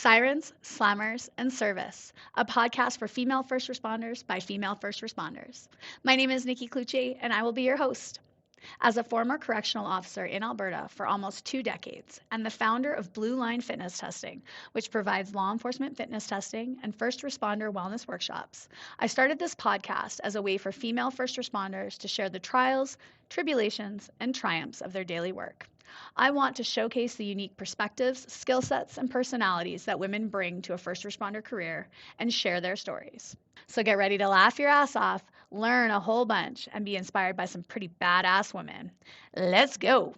Sirens, Slammers, and Service, a podcast for female first responders by female first responders. My name is Nikki Clucci, and I will be your host. As a former correctional officer in Alberta for almost 2 decades and the founder of Blue Line Fitness Testing, which provides law enforcement fitness testing and first responder wellness workshops, I started this podcast as a way for female first responders to share the trials, tribulations, and triumphs of their daily work. I want to showcase the unique perspectives, skill sets, and personalities that women bring to a first responder career and share their stories. So get ready to laugh your ass off, learn a whole bunch, and be inspired by some pretty badass women. Let's go.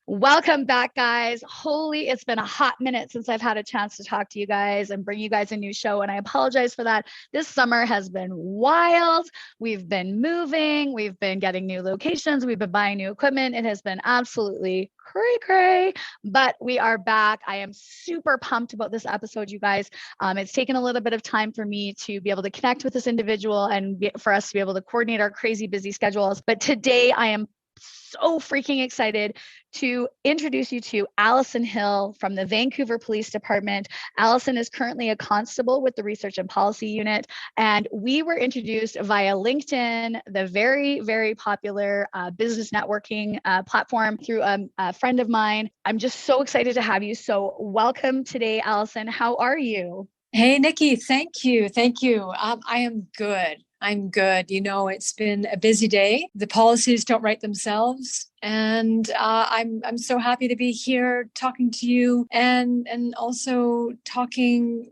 Welcome back, guys. Holy, it's been a hot minute since I've had a chance to talk to you guys and bring you guys a new show, and I apologize for that. This summer has been wild. We've been moving. We've been getting new locations. We've been buying new equipment. It has been absolutely cray, but we are back. I am super pumped about this episode, you guys. It's taken a little bit of time for me to be able to connect with this individual and for us to be able to coordinate our crazy busy schedules. But today I am so freaking excited to introduce you to Alison Hill from the Vancouver Police Department. Alison is currently a constable with the Research and Policy Unit, and we were introduced via LinkedIn, the very, very popular business networking platform, through a friend of mine. I'm just so excited to have you. So welcome today, Alison. How are you? Hey, Nikki. Thank you. I am good. I'm good. You know, it's been a busy day. The policies don't write themselves. And I'm so happy to be here talking to you and also talking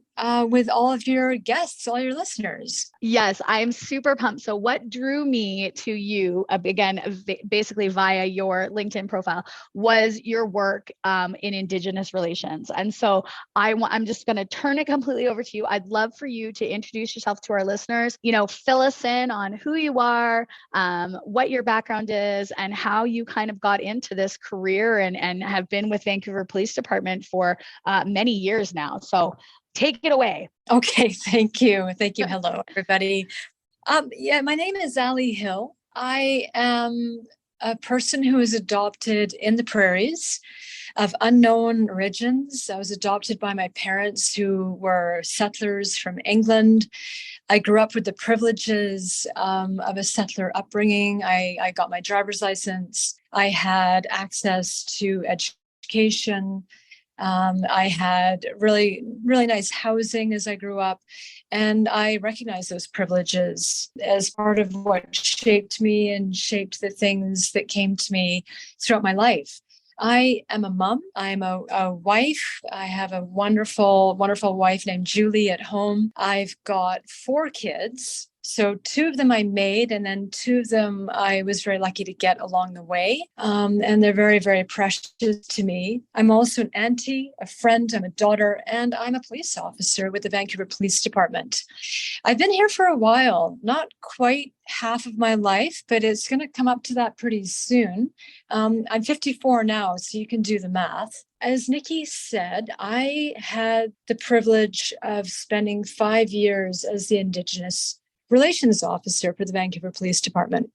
with all of your guests, all your listeners. Yes, I'm super pumped. So what drew me to you, again, basically via your LinkedIn profile, was your work in Indigenous relations. And so I'm just going to turn it completely over to you. I'd love for you to introduce yourself to our listeners, fill us in on who you are, what your background is, and how you kind of got into this career and have been with Vancouver Police Department for many years now. So take it away. Okay, thank you. Hello, everybody. My name is Allie Hill. I am a person who was adopted in the prairies of unknown origins. I was adopted by my parents who were settlers from England. I grew up with the privileges of a settler upbringing. I got my driver's license. I had access to education. I had really, really nice housing as I grew up, and I recognized those privileges as part of what shaped me and shaped the things that came to me throughout my life. I am a mom. I'm a wife. I have a wonderful, wonderful wife named Julie at home. I've got 4 kids. So 2 of them I made, and then 2 of them I was very lucky to get along the way. And they're very, very precious to me. I'm also an auntie, a friend, I'm a daughter, and I'm a police officer with the Vancouver Police Department. I've been here for a while, not quite half of my life, but it's going to come up to that pretty soon. I'm 54 now, so you can do the math. As Nikki said, I had the privilege of spending 5 years as the Indigenous Relations Officer for the Vancouver Police Department.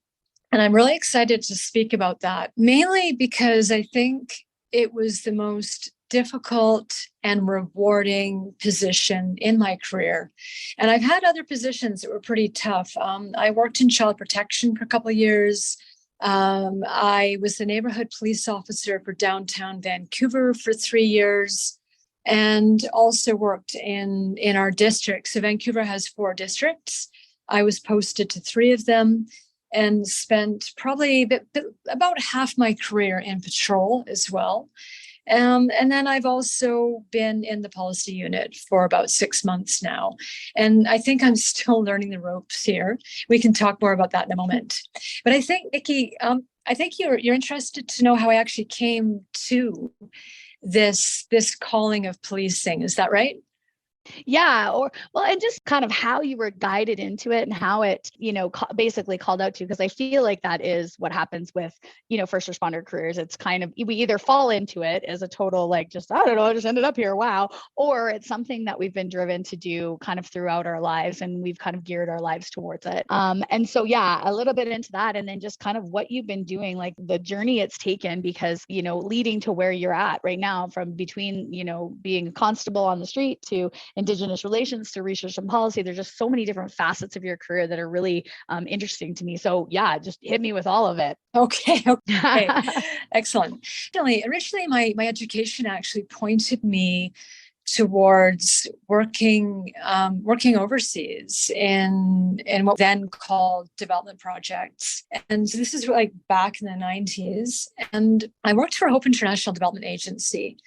And I'm really excited to speak about that, mainly because I think it was the most difficult and rewarding position in my career. And I've had other positions that were pretty tough. I worked in child protection for a couple of years. I was the neighborhood police officer for downtown Vancouver for 3 years, and also worked in our district. So Vancouver has 4 districts. I was posted to 3 of them and spent probably about half my career in patrol as well. And then I've also been in the policy unit for about 6 months now. And I think I'm still learning the ropes here. We can talk more about that in a moment. But I think, Nikki, I think you're interested to know how I actually came to this calling of policing. Is that right? Yeah, or well, and just kind of how you were guided into it and how it, basically called out to you, because I feel like that is what happens with, first responder careers. It's kind of, we either fall into it as a total, like, just, I don't know, I just ended up here, wow, or it's something that we've been driven to do kind of throughout our lives, and we've kind of geared our lives towards it. And so, yeah, a little bit into that, and then just kind of what you've been doing, like the journey it's taken, because, leading to where you're at right now, from between, being a constable on the street to Indigenous relations to research and policy. There's just so many different facets of your career that are really interesting to me. So yeah, just hit me with all of it. Okay. Excellent. Originally, my education actually pointed me towards working overseas in what then called development projects. And so this is like back in the 90s. And I worked for Hope International Development Agency,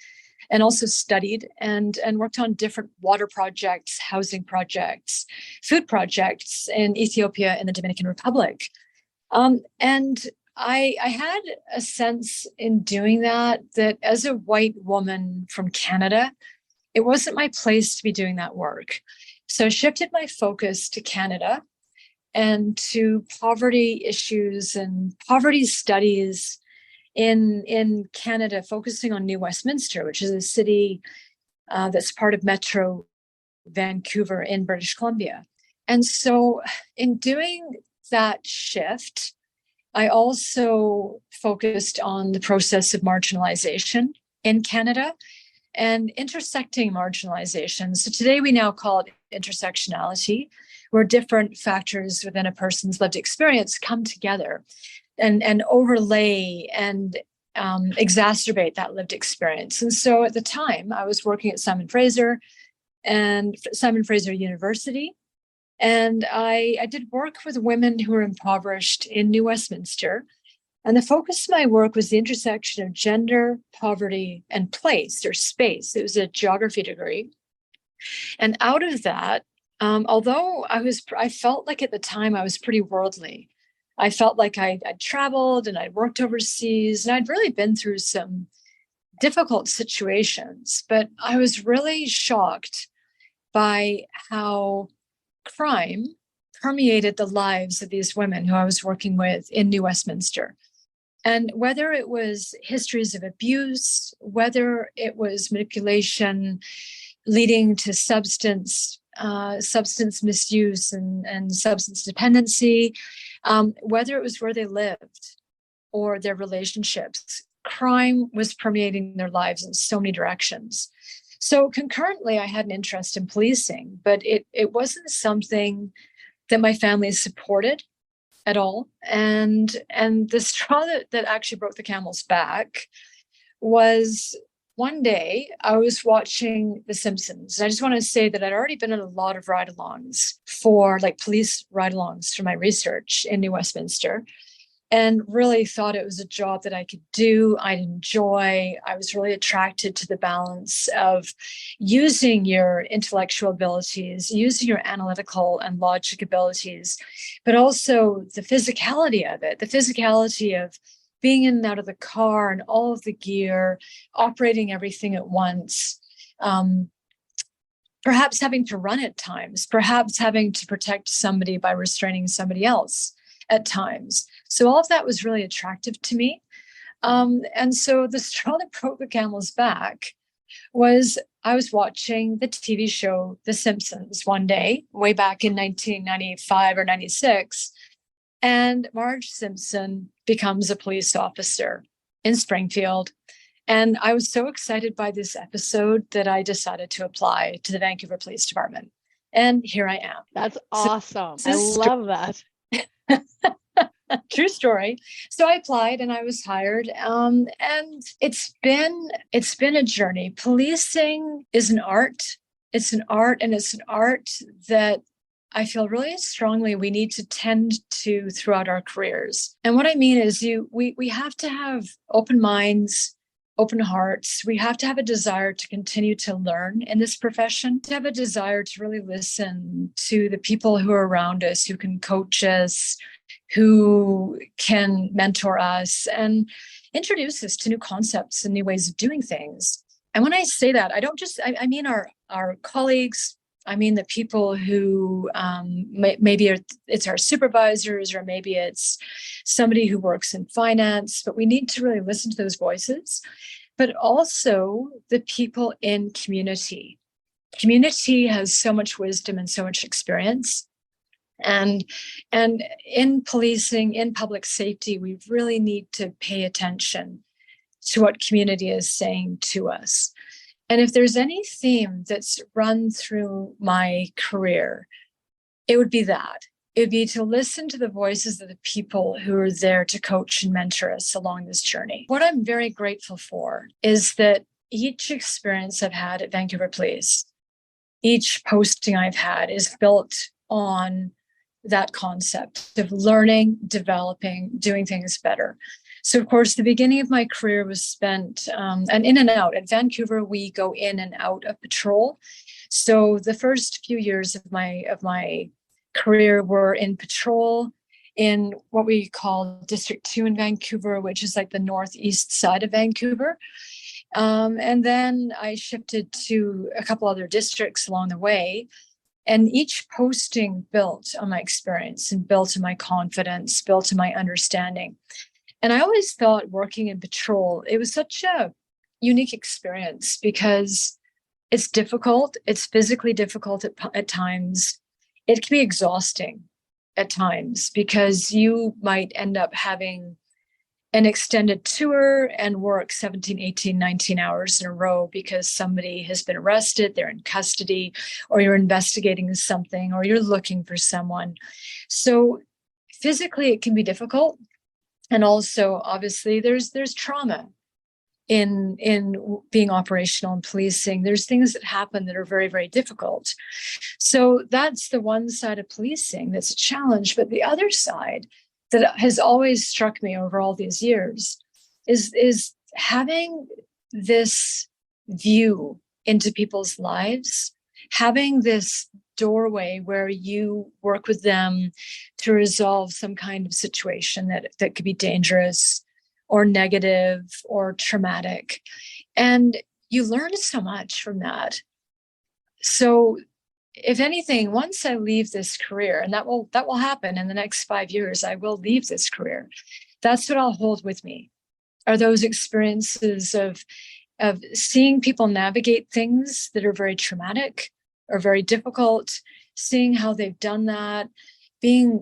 and also studied and worked on different water projects, housing projects, food projects in Ethiopia and the Dominican Republic. And I had a sense in doing that as a white woman from Canada, it wasn't my place to be doing that work. So I shifted my focus to Canada and to poverty issues and poverty studies in Canada, focusing on New Westminster, which is a city that's part of Metro Vancouver in British Columbia. And so in doing that shift, I also focused on the process of marginalization in Canada and intersecting marginalization. So today we now call it intersectionality, where different factors within a person's lived experience come together and overlay and exacerbate that lived experience. And so at the time, I was working at Simon Fraser University, and I did work with women who were impoverished in New Westminster. And the focus of my work was the intersection of gender, poverty, and place or space. It was a geography degree. And out of that, although I felt like at the time I was pretty worldly. I felt like I'd traveled and I'd worked overseas, and I'd really been through some difficult situations. But I was really shocked by how crime permeated the lives of these women who I was working with in New Westminster. And whether it was histories of abuse, whether it was manipulation leading to substance misuse and substance dependency, whether it was where they lived or their relationships, crime was permeating their lives in so many directions. So concurrently, I had an interest in policing, but it wasn't something that my family supported at all. And the straw that actually broke the camel's back was one day I was watching The Simpsons. And I just want to say that I'd already been in a lot of ride-alongs for police ride-alongs for my research in New Westminster, and really thought it was a job that I could do, I'd enjoy. I was really attracted to the balance of using your intellectual abilities, using your analytical and logic abilities, but also the physicality of it, the physicality of being in and out of the car and all of the gear, operating everything at once, perhaps having to run at times, perhaps having to protect somebody by restraining somebody else at times. So all of that was really attractive to me. And so the straw that broke the camel's back was I was watching the TV show The Simpsons one day, way back in 1995 or 96, and Marge Simpson becomes a police officer in Springfield. And I was so excited by this episode that I decided to apply to the Vancouver Police Department. And here I am. That's awesome. I love that. True story. So I applied and I was hired. And it's been a journey. Policing is an art. It's an art, and it's an art that I feel really strongly we need to tend to throughout our careers. And what I mean is we have to have open minds, open hearts. We have to have a desire to continue to learn in this profession, to have a desire to really listen to the people who are around us, who can coach us, who can mentor us and introduce us to new concepts and new ways of doing things. And when I say that, I don't just, I mean our colleagues. I mean the people who maybe it's our supervisors, or maybe it's somebody who works in finance, but we need to really listen to those voices, but also the people in community. Community has so much wisdom and so much experience. And in policing, in public safety, we really need to pay attention to what community is saying to us. And if there's any theme that's run through my career, it would be that. It would be to listen to the voices of the people who are there to coach and mentor us along this journey. What I'm very grateful for is that each experience I've had at Vancouver Police, each posting I've had, is built on that concept of learning, developing, doing things better. So, of course, the beginning of my career was spent and in and out. At Vancouver, we go in and out of patrol. So the first few years of my career were in patrol in what we call District 2 in Vancouver, which is like the northeast side of Vancouver. And then I shifted to a couple other districts along the way. And each posting built on my experience and built on my confidence, built on my understanding. And I always thought working in patrol, it was such a unique experience because it's difficult. It's physically difficult at times. It can be exhausting at times because you might end up having an extended tour and work 17, 18, 19 hours in a row because somebody has been arrested, they're in custody, or you're investigating something, or you're looking for someone. So physically, it can be difficult. And also, obviously, there's trauma in being operational and policing. There's things that happen that are very, very difficult. So that's the one side of policing that's a challenge. But the other side that has always struck me over all these years is having this view into people's lives, having this doorway where you work with them to resolve some kind of situation that could be dangerous or negative or traumatic. And you learn so much from that. So if anything, once I leave this career, and that will happen in the next 5 years, I will leave this career. That's what I'll hold with me, are those experiences of seeing people navigate things that are very traumatic or very difficult, seeing how they've done that, being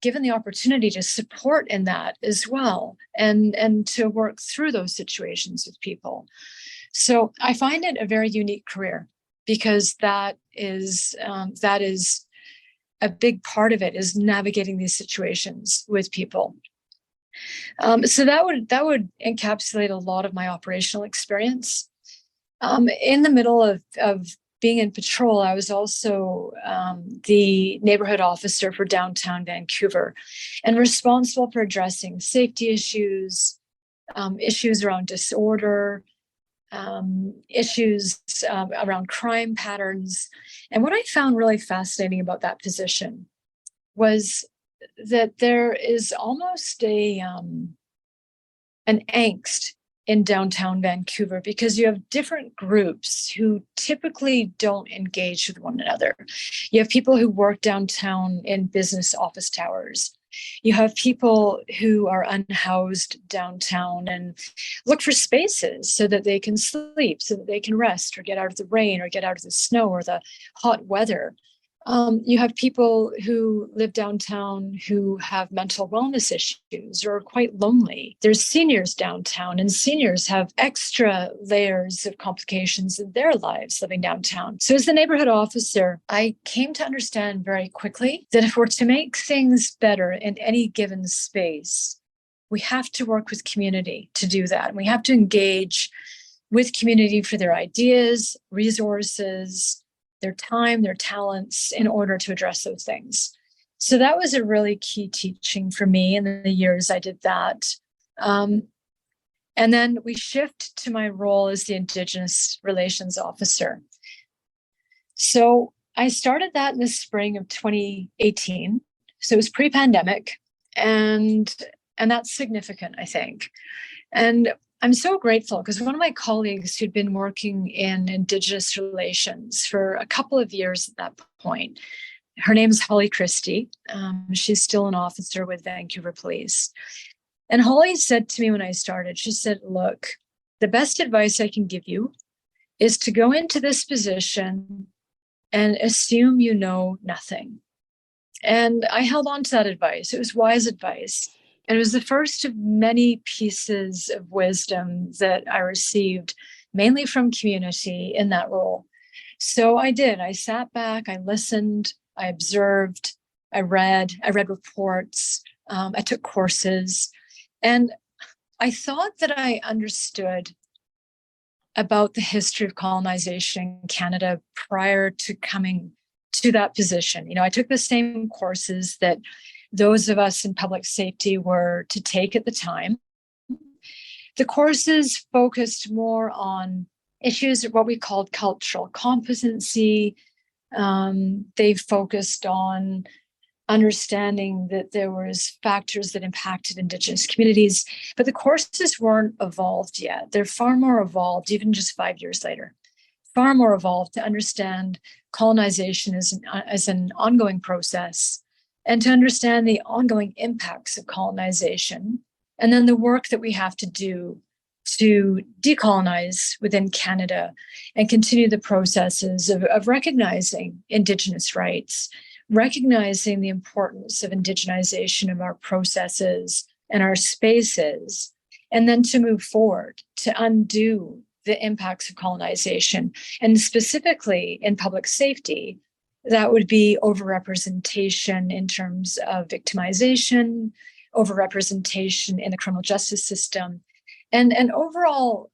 given the opportunity to support in that as well, and to work through those situations with people. So I find it a very unique career because that is a big part of it, is navigating these situations with people. So that would encapsulate a lot of my operational experience. In the middle of being in patrol, I was also the neighborhood officer for downtown Vancouver, and responsible for addressing safety issues, issues around disorder, issues around crime patterns. And what I found really fascinating about that position was that there is almost an angst in downtown Vancouver because you have different groups who typically don't engage with one another. You have people who work downtown in business office towers. You have people who are unhoused downtown and look for spaces so that they can sleep, so that they can rest or get out of the rain or get out of the snow or the hot weather. You have people who live downtown who have mental wellness issues or are quite lonely. There's seniors downtown, and seniors have extra layers of complications in their lives living downtown. So as the neighborhood officer, I came to understand very quickly that if we're to make things better in any given space, we have to work with community to do that. And we have to engage with community for their ideas, resources, their time, their talents, in order to address those things. So that was a really key teaching for me in the years I did that. And then we shift to my role as the Indigenous Relations Officer. So I started that in the spring of 2018. So it was pre-pandemic, and that's significant, I think. And I'm so grateful because one of my colleagues who'd been working in Indigenous relations for a couple of years at that point, her name is Holly Christie. She's still an officer with Vancouver Police. And Holly said to me when I started, she said, look, the best advice I can give you is to go into this position and assume you know nothing. And I held on to that advice. It was wise advice. And it was the first of many pieces of wisdom that I received, mainly from community in that role. So I did. I sat back, I listened, I observed, I read reports, I took courses, and I thought that I understood about the history of colonization in Canada prior to coming to that position. You know, I took the same courses that those of us in public safety were to take at the time. The courses focused more on issues of what we called cultural competency. They focused on understanding that there was factors that impacted Indigenous communities, but the courses weren't evolved yet. They're far more evolved, even just 5 years later, far more evolved to understand colonization as an ongoing process and to understand the ongoing impacts of colonization, and then the work that we have to do to decolonize within Canada and continue the processes of recognizing Indigenous rights, recognizing the importance of indigenization of our processes and our spaces, and then to move forward, to undo the impacts of colonization. And specifically in public safety, that would be overrepresentation in terms of victimization, overrepresentation in the criminal justice system, and overall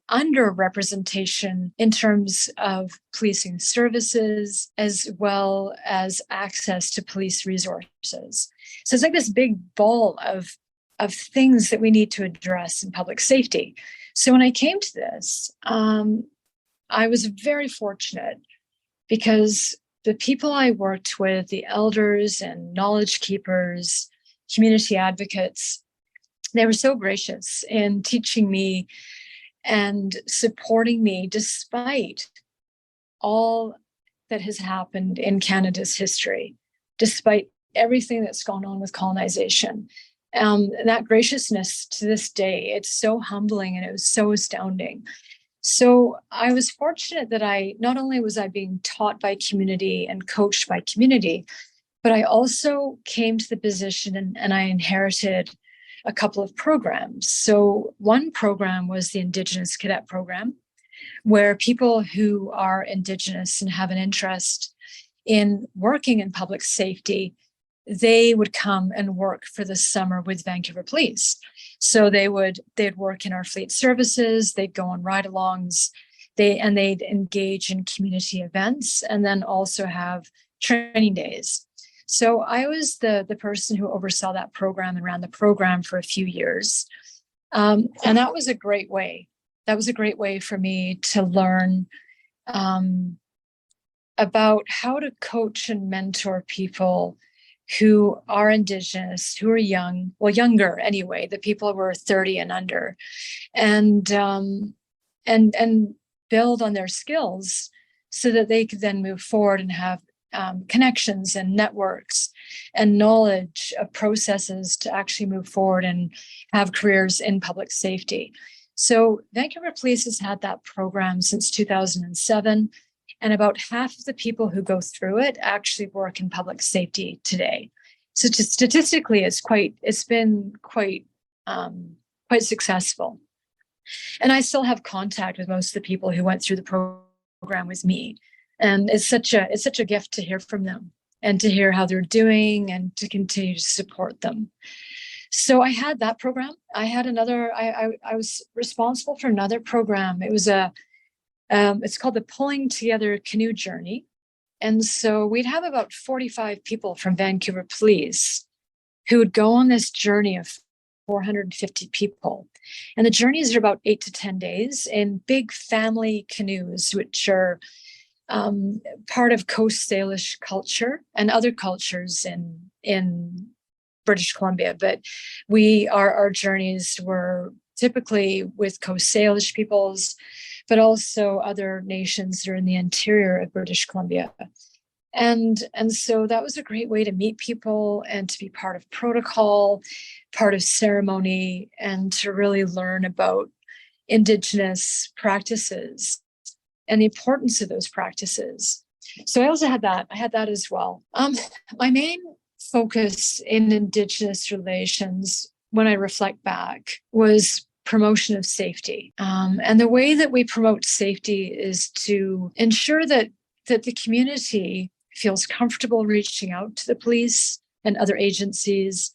underrepresentation in terms of policing services, as well as access to police resources. So it's like this big ball of things that we need to address in public safety. So when I came to this, I was very fortunate because the people I worked with, the elders and knowledge keepers, community advocates, they were so gracious in teaching me and supporting me despite all that has happened in Canada's history, despite everything that's gone on with colonization. That graciousness to this day, it's so humbling and it was so astounding. So I was fortunate that not only was I being taught by community and coached by community, but I also came to the position and I inherited a couple of programs. So one program was the Indigenous Cadet Program, where people who are Indigenous and have an interest in working in public safety, they would come and work for the summer with Vancouver Police. So they'd work in our fleet services, they'd go on ride-alongs, they'd engage in community events, and then also have training days. So I was the person who oversaw that program and ran the program for a few years. And that was a great way. That was a great way for me to learn about how to coach and mentor people who are Indigenous, who are young, well, younger anyway, the people who were 30 and under, and build on their skills so that they could then move forward and have connections and networks and knowledge of processes to actually move forward and have careers in public safety. So Vancouver Police has had that program since 2007, and about half of the people who go through it actually work in public safety today. So statistically, it's been quite successful. And I still have contact with most of the people who went through the program with me. And it's such a gift to hear from them and to hear how they're doing and to continue to support them. So I had that program. I had another, I was responsible for another program. It was it's called the Pulling Together Canoe Journey. And so we'd have about 45 people from Vancouver Police who would go on this journey of 450 people. And the journeys are about 8 to 10 days in big family canoes, which are part of Coast Salish culture and other cultures in British Columbia. But our journeys were typically with Coast Salish peoples, but also other nations that are in the interior of British Columbia. And so that was a great way to meet people and to be part of protocol, part of ceremony, and to really learn about Indigenous practices and the importance of those practices. So I also had that. I had that as well. My main focus in Indigenous relations, when I reflect back, was promotion of safety. And the way that we promote safety is to ensure that the community feels comfortable reaching out to the police and other agencies,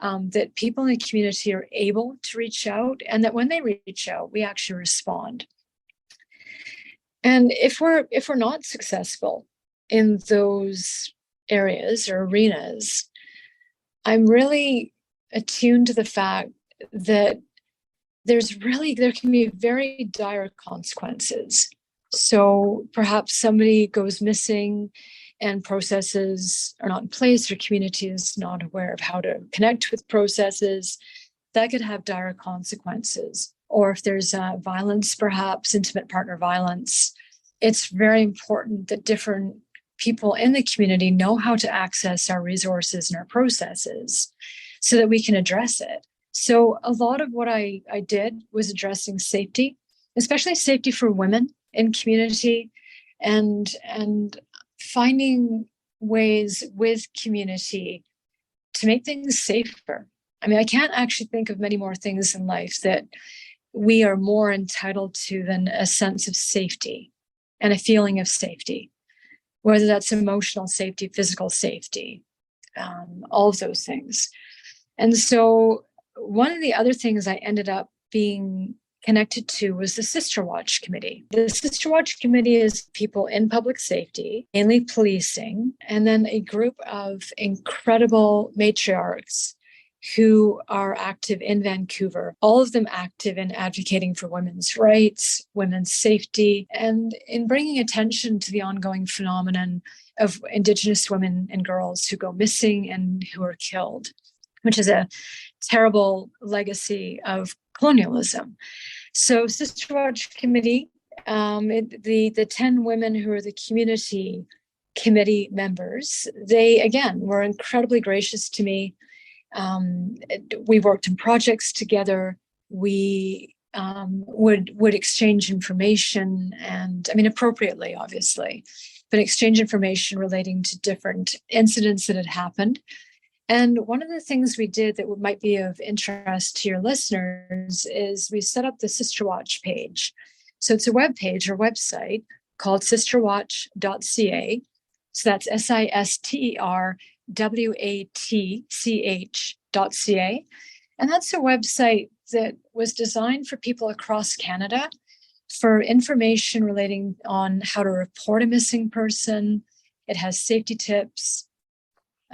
that people in the community are able to reach out, and that when they reach out, we actually respond. And if we're not successful in those areas or arenas, I'm really attuned to the fact that there can be very dire consequences. So perhaps somebody goes missing and processes are not in place, or community is not aware of how to connect with processes. That could have dire consequences. Or if there's violence, perhaps intimate partner violence, it's very important that different people in the community know how to access our resources and our processes so that we can address it. So a lot of what I did was addressing safety, especially safety for women in community, and finding ways with community to make things safer. I mean, I can't actually think of many more things in life that we are more entitled to than a sense of safety and a feeling of safety, whether that's emotional safety, physical safety, all of those things. And so one of the other things I ended up being connected to was the SisterWatch committee. The SisterWatch committee is people in public safety, mainly policing, and then a group of incredible matriarchs who are active in Vancouver, all of them active in advocating for women's rights, women's safety, and in bringing attention to the ongoing phenomenon of Indigenous women and girls who go missing and who are killed, which is a terrible legacy of colonialism. So SisterWatch committee, the 10 women who are the community committee members, they, again, were incredibly gracious to me. We worked in projects together. We would exchange information, and I mean, appropriately, obviously, but exchange information relating to different incidents that had happened. And one of the things we did that might be of interest to your listeners is we set up the SisterWatch page. So it's a web page or website called sisterwatch.ca. So that's sisterwatch.ca. And that's a website that was designed for people across Canada for information relating on how to report a missing person. It has safety tips.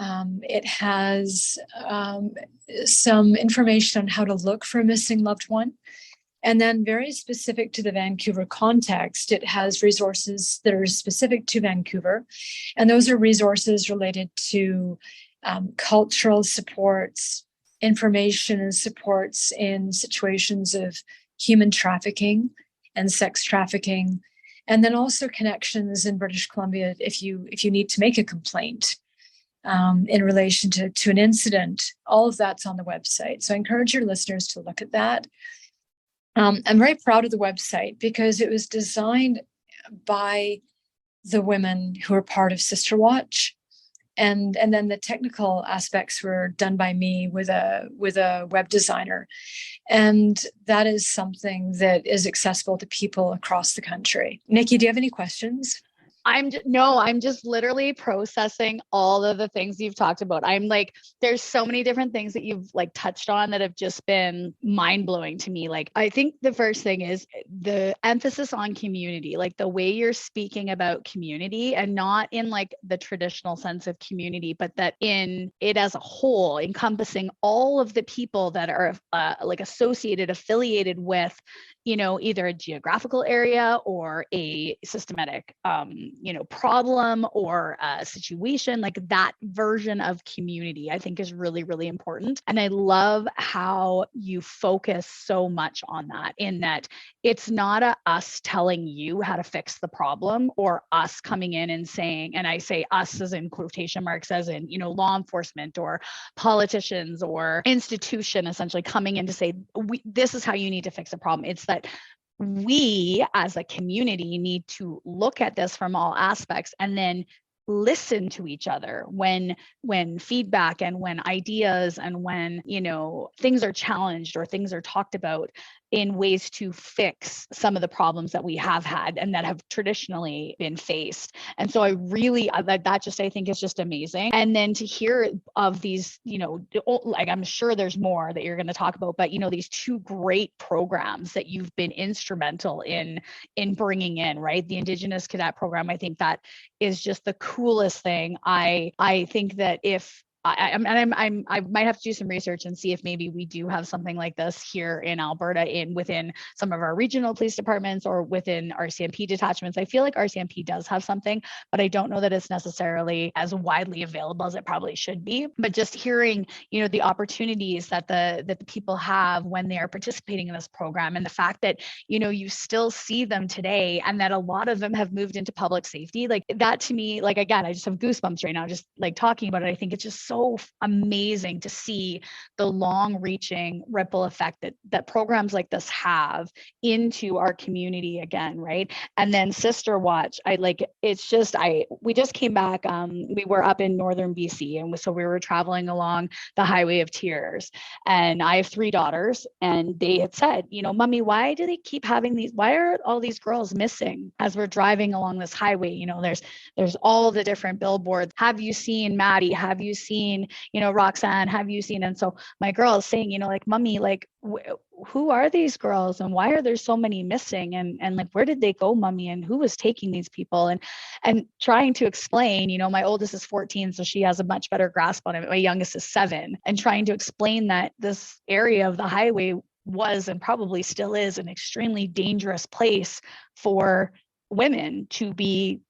It has some information on how to look for a missing loved one. And then very specific to the Vancouver context, it has resources that are specific to Vancouver. And those are resources related to cultural supports, information and supports in situations of human trafficking and sex trafficking. And then also connections in British Columbia if you need to make a complaint. In relation to an incident, all of that's on the website. So I encourage your listeners to look at that. I'm very proud of the website because it was designed by the women who are part of SisterWatch, and then the technical aspects were done by me with a web designer, and that is something that is accessible to people across the country. Nikki, do you have any questions? I'm just literally processing all of the things you've talked about. I'm like, there's so many different things that you've like touched on that have just been mind blowing to me. Like, I think the first thing is the emphasis on community, like the way you're speaking about community, and not in like the traditional sense of community, but that in it as a whole, encompassing all of the people that are like affiliated with, either a geographical area or a systematic problem or a situation, like that version of community, I think is really, really important. And I love how you focus so much on that, in that it's not us telling you how to fix the problem, or us coming in and saying, and I say us as in quotation marks, as in, law enforcement or politicians or institution essentially coming in to say, this is how you need to fix a problem. It's that we as a community need to look at this from all aspects and then listen to each other when feedback and when ideas and when things are challenged or things are talked about in ways to fix some of the problems that we have had and that have traditionally been faced. And so I really that just, I think is just amazing. And then to hear of these, like I'm sure there's more that you're going to talk about, but these two great programs that you've been instrumental in bringing in, right? The Indigenous Cadet Program, I think that is just the coolest thing. I think that if I might have to do some research and see if maybe we do have something like this here in Alberta, within some of our regional police departments or within RCMP detachments. I feel like RCMP does have something, but I don't know that it's necessarily as widely available as it probably should be. But just hearing, the opportunities that the people have when they are participating in this program, and the fact that, you still see them today, and that a lot of them have moved into public safety, like that to me, like, again, I just have goosebumps right now, just like talking about it. I think it's just so amazing to see the long-reaching ripple effect that programs like this have into our community again, right? And then SisterWatch, we just came back. We were up in northern BC, and so we were traveling along the Highway of Tears. And I have 3 daughters, and they had said, Mommy, why do they keep having these? Why are all these girls missing as we're driving along this highway? There's all the different billboards. Have you seen Maddie? Have you seen, Roxanne? Have you seen? And so my girl is saying, like, Mommy, like, who are these girls, and why are there so many missing? And like, where did they go, Mommy? And who was taking these people? And trying to explain, my oldest is 14, so she has a much better grasp on it. My youngest is 7, and trying to explain that this area of the highway was, and probably still is, an extremely dangerous place for women to be,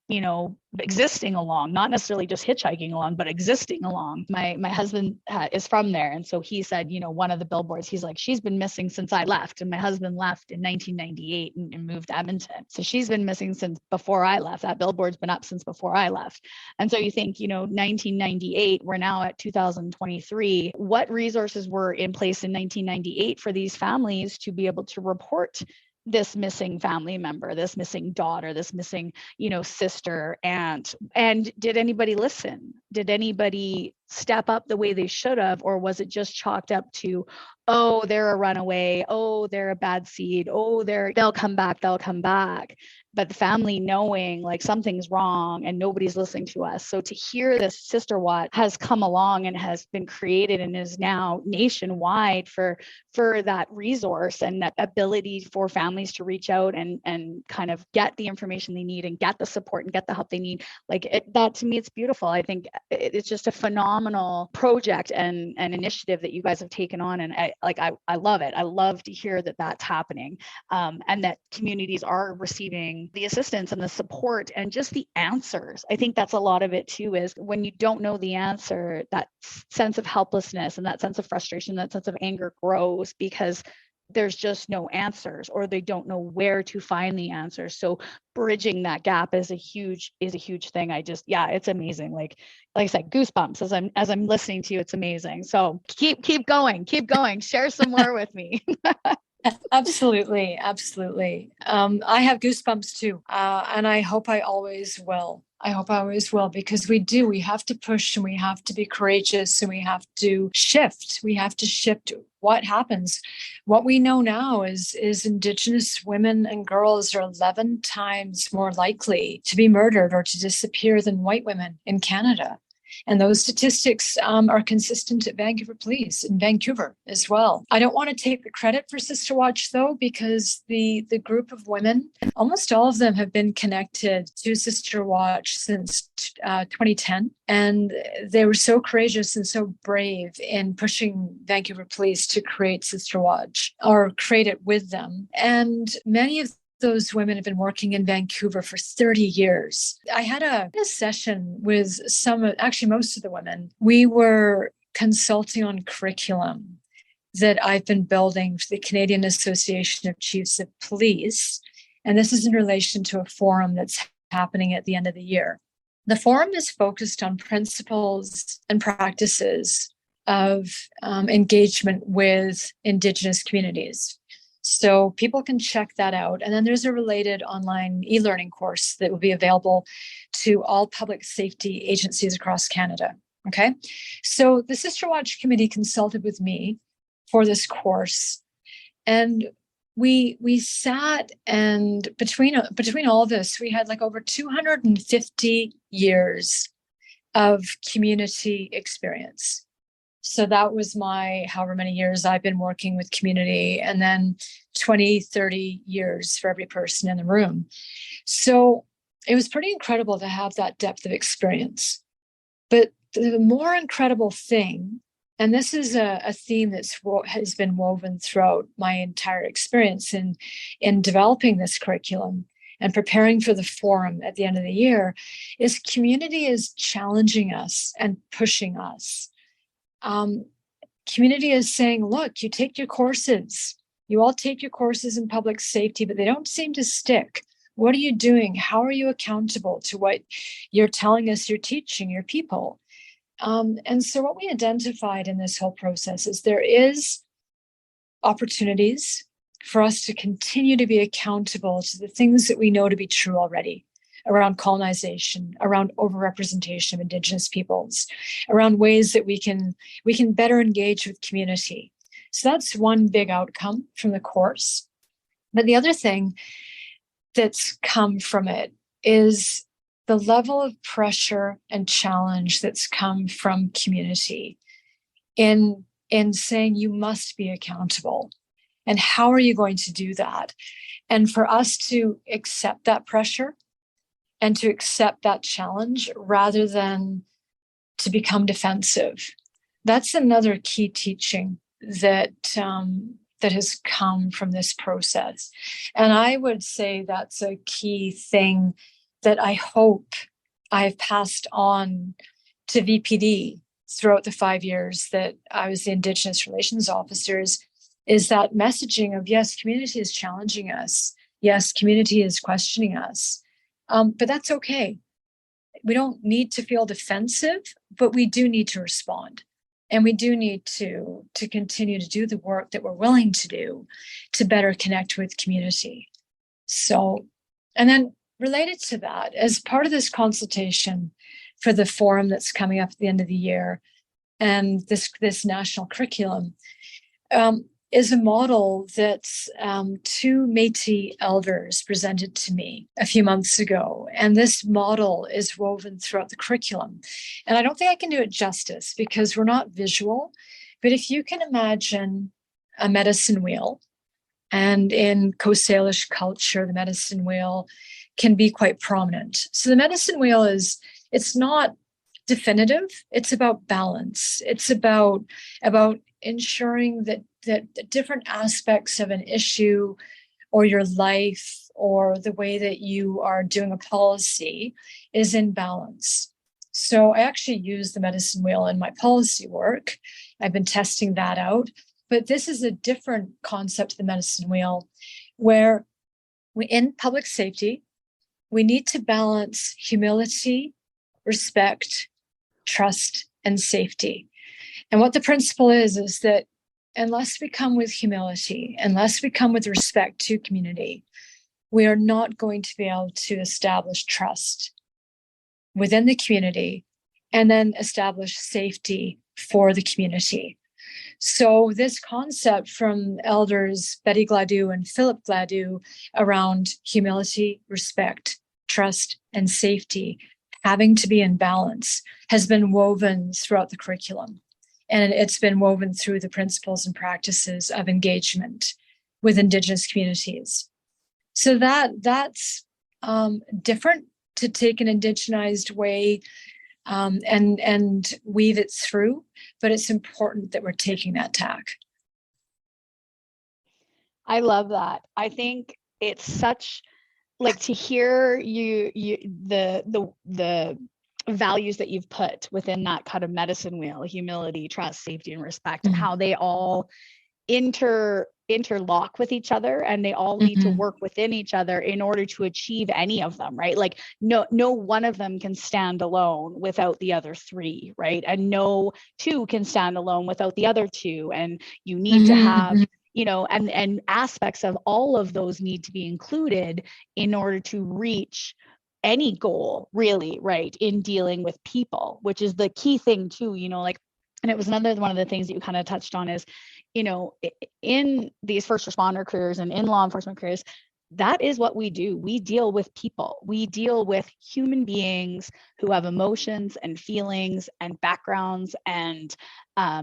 existing along, not necessarily just hitchhiking along, but existing along. My husband is from there. And so he said, one of the billboards, he's like, she's been missing since I left. And my husband left in 1998 and moved to Edmonton. So she's been missing since before I left. That billboard's been up since before I left. And so you think, 1998, we're now at 2023. What resources were in place in 1998 for these families to be able to report this missing family member, this missing daughter, this missing, sister, aunt? And did anybody listen? Did anybody step up the way they should have? Or was it just chalked up to, oh, they're a runaway, oh, they're a bad seed, oh, they'll come back. But the family knowing like something's wrong and nobody's listening to us. So to hear this SisterWatch has come along and has been created and is now nationwide for that resource and that ability for families to reach out and kind of get the information they need and get the support and get the help they need. That to me, it's beautiful. I think it's just a phenomenal project and initiative that you guys have taken on. And I love it. I love to hear that that's happening, and that communities are receiving the assistance and the support and just the answers. I think that's a lot of it too, is when you don't know the answer, that sense of helplessness and that sense of frustration, that sense of anger grows because there's just no answers, or they don't know where to find the answers. So bridging that gap is a huge thing. It's amazing. Like I said, goosebumps as I'm listening to you. It's amazing. So keep going. Share some more with me. Absolutely. I have goosebumps too. And I hope I always will. Because we have to push, and we have to be courageous, and we have to shift. What happens. What we know now is Indigenous women and girls are 11 times more likely to be murdered or to disappear than white women in Canada. And those statistics are consistent at Vancouver Police in Vancouver as well. I don't want to take the credit for SisterWatch, though, because the group of women, almost all of them have been connected to SisterWatch since 2010. And they were so courageous and so brave in pushing Vancouver Police to create SisterWatch, or create it with them. And many of those women have been working in Vancouver for 30 years. I had a session with most of the women. We were consulting on curriculum that I've been building for the Canadian Association of Chiefs of Police. And this is in relation to a forum that's happening at the end of the year. The forum is focused on principles and practices of engagement with Indigenous communities. So people can check that out. And then there's a related online e-learning course that will be available to all public safety agencies across Canada. Okay. So the SisterWatch committee consulted with me for this course. And we sat, and between all of this, we had like over 250 years of community experience. So that was my however many years I've been working with community, and then 20, 30 years for every person in the room. So it was pretty incredible to have that depth of experience. But the more incredible thing, and this is a theme has been woven throughout my entire experience in developing this curriculum and preparing for the forum at the end of the year, is community is challenging us and pushing us. Community is saying, look, you all take your courses in public safety, but they don't seem to stick. What are you doing? How are you accountable to what you're telling us you're teaching your people? And so what we identified in this whole process is there is opportunities for us to continue to be accountable to the things that we know to be true already around colonization, around overrepresentation of Indigenous peoples, around ways that we can better engage with community. So that's one big outcome from the course. But the other thing that's come from it is the level of pressure and challenge that's come from community in saying you must be accountable. And how are you going to do that? And for us to accept that pressure and to accept that challenge rather than to become defensive. That's another key teaching that has come from this process. And I would say that's a key thing that I hope I've passed on to VPD throughout the 5 years that I was the Indigenous Relations Officer, is that messaging of, yes, community is challenging us. Yes, community is questioning us. But that's okay. We don't need to feel defensive, but we do need to respond. And we do need to continue to do the work that we're willing to do to better connect with community. So, and then related to that, as part of this consultation for the forum that's coming up at the end of the year, and this national curriculum, is a model that two Métis elders presented to me a few months ago. And this model is woven throughout the curriculum. And I don't think I can do it justice because we're not visual. But if you can imagine a medicine wheel, and in Coast Salish culture, the medicine wheel can be quite prominent. So the medicine wheel it's not definitive. It's about balance. It's about ensuring that different aspects of an issue or your life or the way that you are doing a policy is in balance. So I actually use the medicine wheel in my policy work. I've been testing that out. But this is a different concept of the medicine wheel where in public safety, we need to balance humility, respect, trust, and safety. And what the principle is that unless we come with humility, unless we come with respect to community, we are not going to be able to establish trust within the community and then establish safety for the community. So this concept from elders Betty Gladue and Philip Gladue around humility, respect, trust, and safety having to be in balance has been woven throughout the curriculum. And it's been woven through the principles and practices of engagement with Indigenous communities. So that's different to take an indigenized way and weave it through, but it's important that we're taking that tack. I love that. I think it's such, like, to hear the values that you've put within that kind of medicine wheel: humility, trust, safety, and respect, and how they all interlock with each other, and they all need to work within each other in order to achieve any of them, right? Like no one of them can stand alone without the other three, right? And no two can stand alone without the other two. And you need to have, you know, and aspects of all of those need to be included in order to reach any goal, really, right, in dealing with people, which is the key thing too, you know, like. And it was another one of the things that you kind of touched on is, you know, in these first responder careers and in law enforcement careers, that is what we do. We deal with people. We deal with human beings who have emotions and feelings and backgrounds and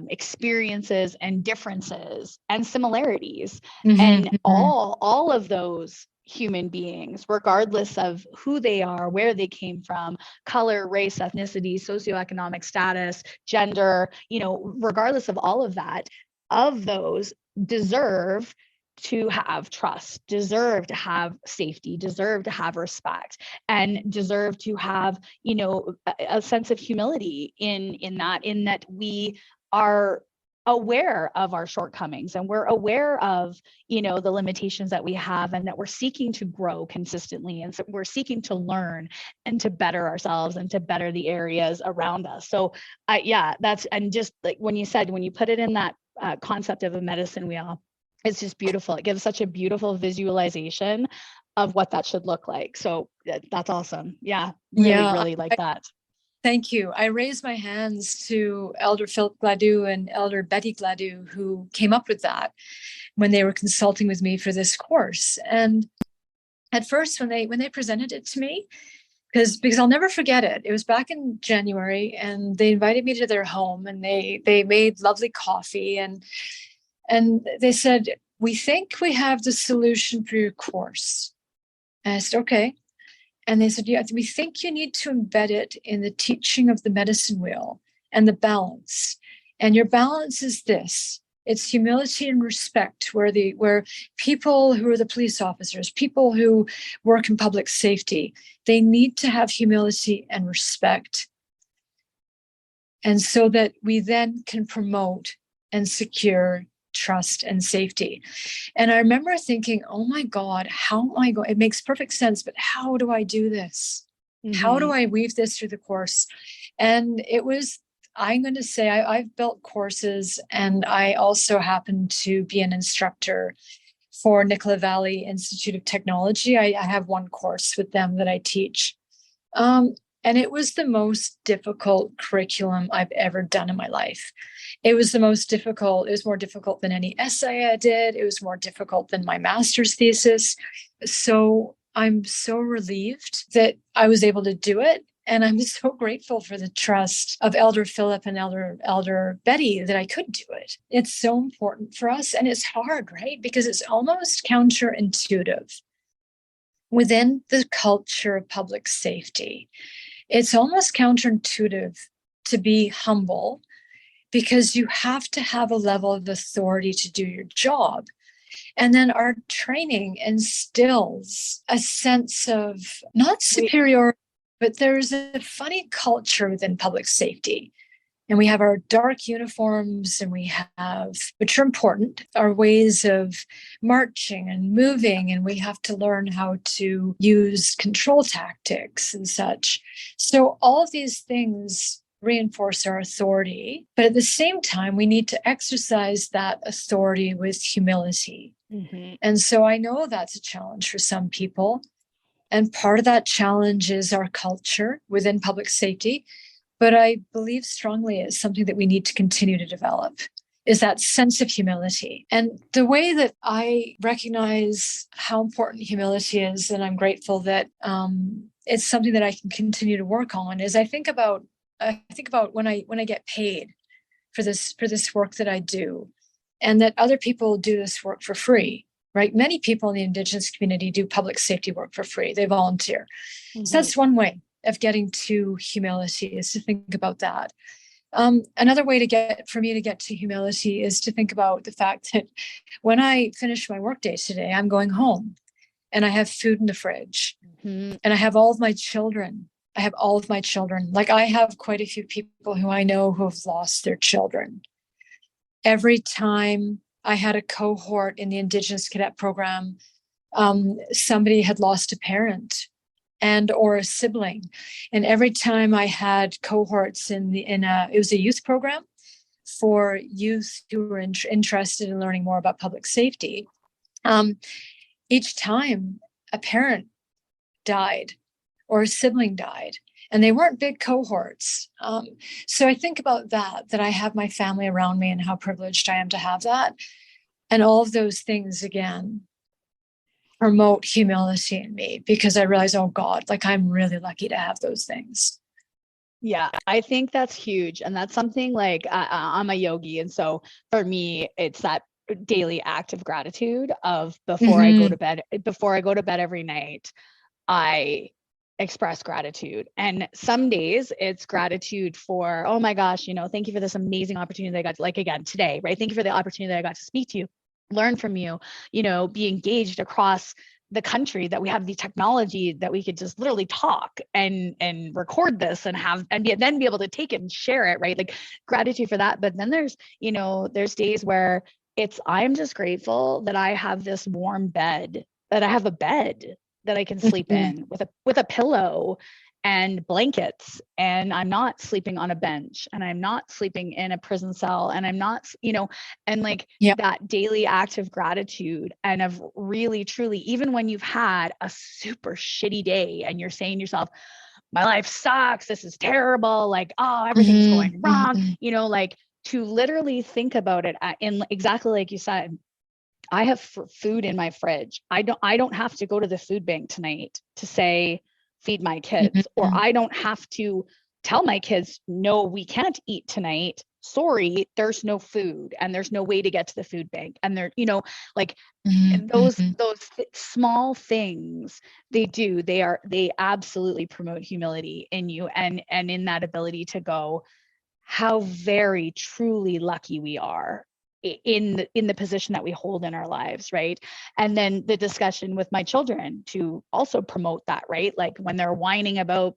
experiences and differences and similarities. And all of those human beings, regardless of who they are, where they came from, color, race, ethnicity, socioeconomic status, gender, you know, regardless of all of that, of those deserve to have trust, deserve to have safety, deserve to have respect, and deserve to have, you know, a sense of humility in that we are aware of our shortcomings, and we're aware of, you know, the limitations that we have, and that we're seeking to grow consistently, and so we're seeking to learn and to better ourselves and to better the areas around us. So yeah, that's, and just like when you put it in that concept of a medicine wheel, it's just beautiful. It gives such a beautiful visualization of what that should look like. So that's awesome. Yeah, really like that. Thank you. I raise my hands to Elder Philip Gladue and Elder Betty Gladue, who came up with that when they were consulting with me for this course. And at first, when they presented it to me, because I'll never forget it. It was back in January, and they invited me to their home, and they made lovely coffee, and they said, "We think we have the solution for your course." And I said, "Okay." And they said, "Yeah, we think you need to embed it in the teaching of the medicine wheel and the balance. And your balance is this: it's humility and respect, where people who are the police officers, people who work in public safety, they need to have humility and respect. And so that we then can promote and secure trust and safety." And I remember thinking, oh my God, how am I going? It makes perfect sense, but how do I do this? How do I weave this through the course? And it was, I'm going to say, I've built courses, and I also happen to be an instructor for Nicola Valley Institute of Technology. I have one course with them that I teach. And it was the most difficult curriculum I've ever done in my life. It was the most difficult. It was more difficult than any essay I did. It was more difficult than my master's thesis. So I'm so relieved that I was able to do it. And I'm so grateful for the trust of Elder Philip and Elder Betty that I could do it. It's so important for us. And it's hard, right? Because it's almost counterintuitive within the culture of public safety. It's almost counterintuitive to be humble, because you have to have a level of authority to do your job. And then our training instills a sense of not superiority, but there's a funny culture within public safety. And we have our dark uniforms, and we have, which are important, our ways of marching and moving, and we have to learn how to use control tactics and such. So all of these things reinforce our authority, but at the same time, we need to exercise that authority with humility. And so I know that's a challenge for some people. And part of that challenge is our culture within public safety. But I believe strongly it's something that we need to continue to develop, is that sense of humility. And the way that I recognize how important humility is, and I'm grateful that it's something that I can continue to work on, is I think about when I get paid for this work that I do, and that other people do this work for free. Right? Many people in the Indigenous community do public safety work for free. They volunteer. So that's one way of getting to humility, is to think about that. Another way for me to get to humility is to think about the fact that when I finish my workday today, I'm going home. and I have food in the fridge, Mm-hmm. and I have all of my children. I have all of my children. Like, I have quite a few people who I know who have lost their children. Every time I had a cohort in the Indigenous Cadet Program, somebody had lost a parent and or a sibling. And every time I had cohorts it was a youth program for youth who were interested in learning more about public safety. Each time a parent died or a sibling died, and they weren't big cohorts. So I think about that I have my family around me and how privileged I am to have that. And all of those things, again, promote humility in me, because I realize, oh God, like, I'm really lucky to have those things. Yeah, I think that's huge. And that's something like I'm a yogi. And so for me, it's that daily act of gratitude of before I go to bed every night, I express gratitude. And some days it's gratitude for, oh my gosh, thank you for this amazing opportunity that I got, like, again, today, right? Thank you for the opportunity that I got to speak to you, learn from you, be engaged across the country, that we have the technology that we could just literally talk and record this and have, and then be able to take it and share it, right? Like, gratitude for that. But then there's days where I'm just grateful that I have this warm bed, that I have a bed that I can sleep in with a pillow and blankets, and I'm not sleeping on a bench, and I'm not sleeping in a prison cell, and I'm not, and like that daily act of gratitude, and of really, truly, even when you've had a super shitty day and you're saying to yourself, my life sucks, this is terrible, like, oh, everything's going wrong, like, to literally think about it in exactly like you said. I have food in my fridge. I don't have to go to the food bank tonight to say, feed my kids, or I don't have to tell my kids, no, we can't eat tonight. Sorry, there's no food and there's no way to get to the food bank. And they're, like, those small things, they absolutely promote humility in you, and in that ability to go, how very truly lucky we are in the position that we hold in our lives, right? And then the discussion with my children to also promote that, right? Like, when they're whining about,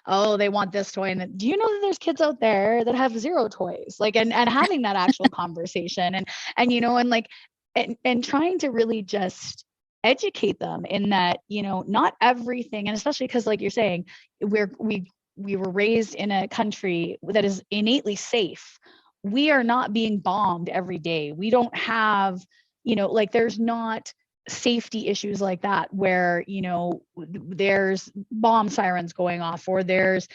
oh, they want this toy, and do you know that there's kids out there that have zero toys? Like, and having that actual conversation, and like, and trying to really just educate them in that, not everything, and especially because, like you're saying, we were raised in a country that is innately safe. We are not being bombed every day. We don't have, like, there's not safety issues like that where, there's bomb sirens going off, or there's,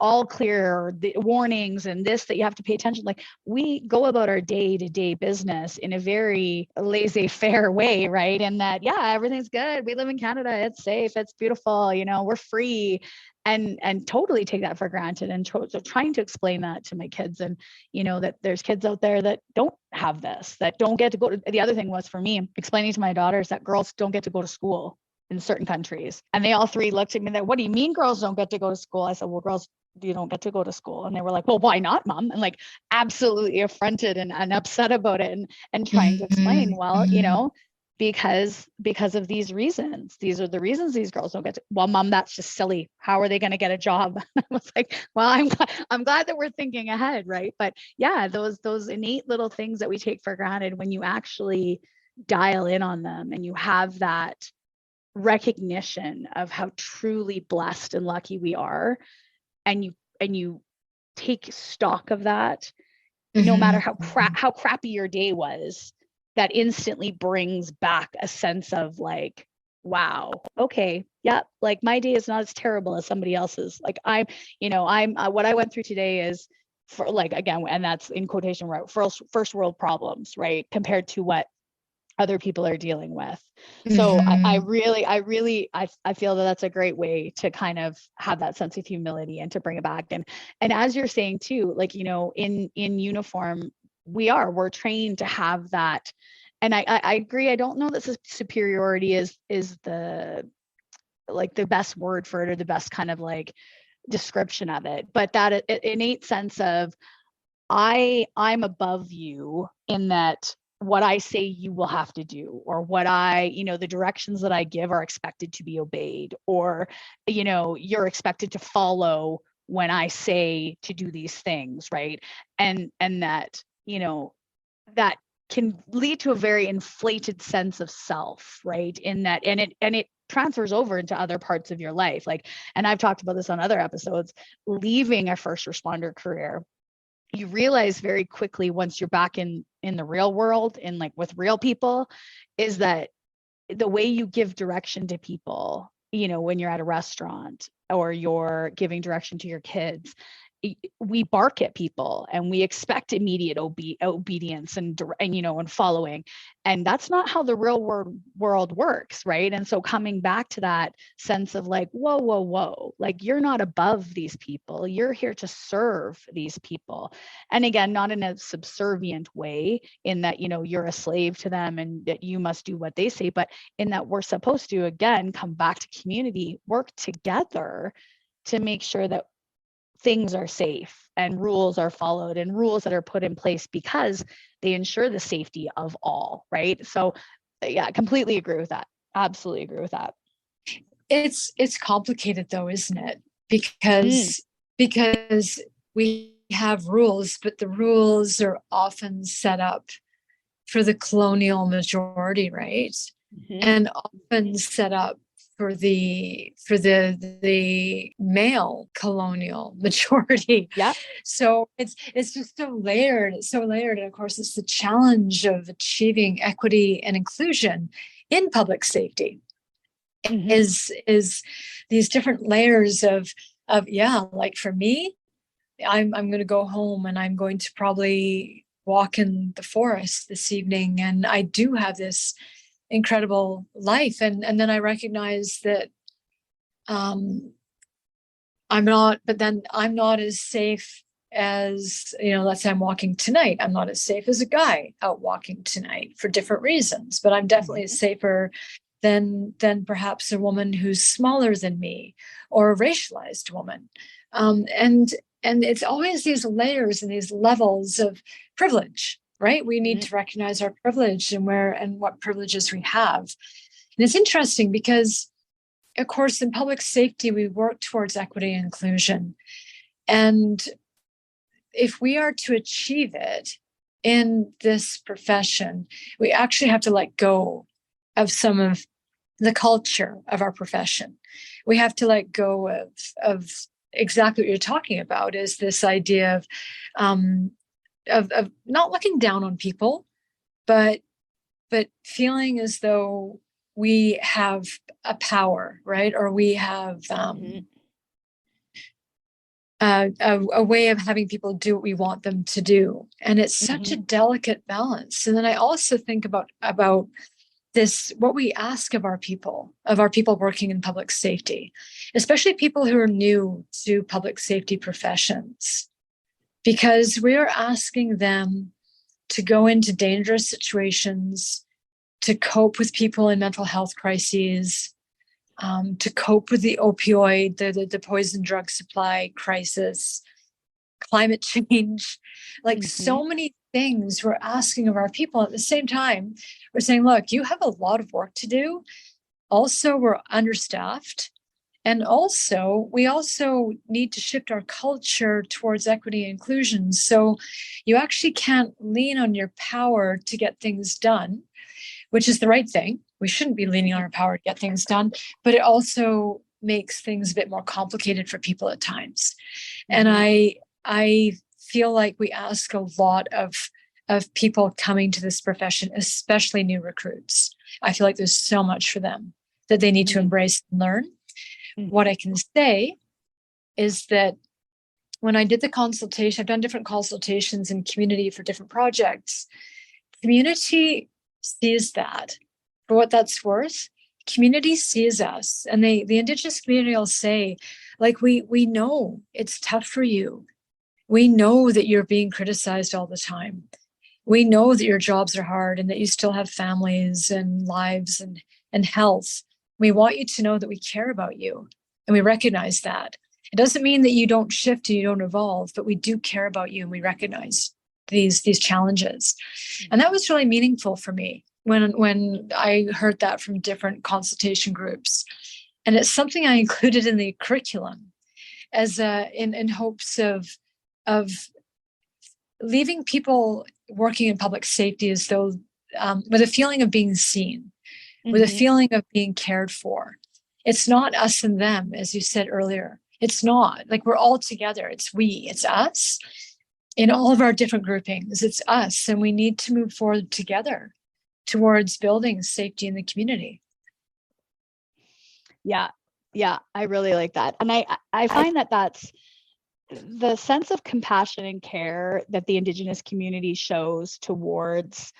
all clear, the warnings and this, that you have to pay attention. Like, we go about our day-to-day business in a very laissez-faire way, right? And that, yeah, everything's good. We live in Canada. It's safe. It's beautiful. We're free. And totally take that for granted, and so trying to explain that to my kids, and that there's kids out there that don't have this, that don't get to go to. The other thing was, for me, explaining to my daughters that girls don't get to go to school in certain countries, and they all three looked at me like, what do you mean girls don't get to go to school? I said, well, girls, you don't get to go to school. And they were like, well, why not, Mom? And like, absolutely affronted and upset about it, and trying to explain, well, because of these reasons. These are the reasons these girls don't get to. Well, Mom, that's just silly. How are they going to get a job? I was like, well, I'm glad that we're thinking ahead, right? But yeah, those innate little things that we take for granted, when you actually dial in on them, and you have that recognition of how truly blessed and lucky we are, and you take stock of that, no matter how crappy your day was, that instantly brings back a sense of like, wow, okay, yeah, like, my day is not as terrible as somebody else's. Like, I'm what I went through today is, for, like, again, and that's in quotation, right, first world problems, right, compared to what other people are dealing with. So I feel that that's a great way to kind of have that sense of humility, and to bring it back. And as you're saying too, like, in uniform, we're trained to have that. And I agree. I don't know that superiority is the, like, the best word for it, or the best kind of like description of it, but that innate sense of, I'm above you, in that what I say you will have to do, or what I, the directions that I give are expected to be obeyed, or, you're expected to follow when I say to do these things, right? And that, that can lead to a very inflated sense of self, right? In that, and it transfers over into other parts of your life. Like, and I've talked about this on other episodes, leaving a first responder career, you realize very quickly once you're back in the real world, in like with real people, is that the way you give direction to people, when you're at a restaurant or you're giving direction to your kids, we bark at people and we expect immediate obedience and following, and that's not how the real world works, right? And so coming back to that sense of like, whoa, like, you're not above these people, you're here to serve these people. And again, not in a subservient way, in that you're a slave to them and that you must do what they say, but in that we're supposed to, again, come back to community, work together to make sure that things are safe and rules are followed, and rules that are put in place because they ensure the safety of all, right? So yeah, completely agree with that. Absolutely agree with that. It's complicated though, isn't it? Because we have rules, but the rules are often set up for the colonial majority, right? Mm-hmm. And often set up for the male colonial majority. Yeah. So it's just so layered. It's so layered. And of course, it's the challenge of achieving equity and inclusion in public safety. Mm-hmm. is these different layers of like for me, I'm going to go home and I'm going to probably walk in the forest this evening, and I do have this incredible life, and then I recognize that I'm not as safe as, let's say I'm walking tonight. I'm not as safe as a guy out walking tonight for different reasons, but I'm definitely mm-hmm. safer than perhaps a woman who's smaller than me, or a racialized woman. And it's always these layers and these levels of privilege, right? We need mm-hmm. to recognize our privilege and what privileges we have. And it's interesting because, of course, in public safety, we work towards equity and inclusion. And if we are to achieve it in this profession, we actually have to let go of some of the culture of our profession. We have to let go of exactly what you're talking about, is this idea of not looking down on people, but feeling as though we have a power, right? Or we have a way of having people do what we want them to do. And it's such mm-hmm. a delicate balance. And then I also think about this, what we ask of our people working in public safety, especially people who are new to public safety professions, because we are asking them to go into dangerous situations, to cope with people in mental health crises, to cope with the opioid, the poison drug supply crisis, climate change, like mm-hmm. so many things we're asking of our people. At the same time, we're saying, look, you have a lot of work to do. Also, we're understaffed. And also, we also need to shift our culture towards equity and inclusion. So you actually can't lean on your power to get things done, which is the right thing. We shouldn't be leaning on our power to get things done, but it also makes things a bit more complicated for people at times. Mm-hmm. And I feel like we ask a lot of people coming to this profession, especially new recruits. I feel like there's so much for them that they need mm-hmm. to embrace and learn. Mm-hmm. What I can say is that when I did the consultation, I've done different consultations in community for different projects. Community sees that for what that's worth. Community sees us, and the Indigenous community will say, like, we know it's tough for you. We know that you're being criticized all the time. We know that your jobs are hard and that you still have families and lives and health. We want you to know that we care about you, and we recognize that. It doesn't mean that you don't shift and you don't evolve, but we do care about you and we recognize these challenges. And that was really meaningful for me when I heard that from different consultation groups. And it's something I included in the curriculum as in hopes of leaving people working in public safety as though with a feeling of being seen, with a feeling of being cared for. It's not us and them, as you said earlier. It's not like we're all together. It's we, it's us in all of our different groupings. It's us, and we need to move forward together towards building safety in the community. Yeah. Yeah. I really like that. And I find that that's the sense of compassion and care that the Indigenous community shows towards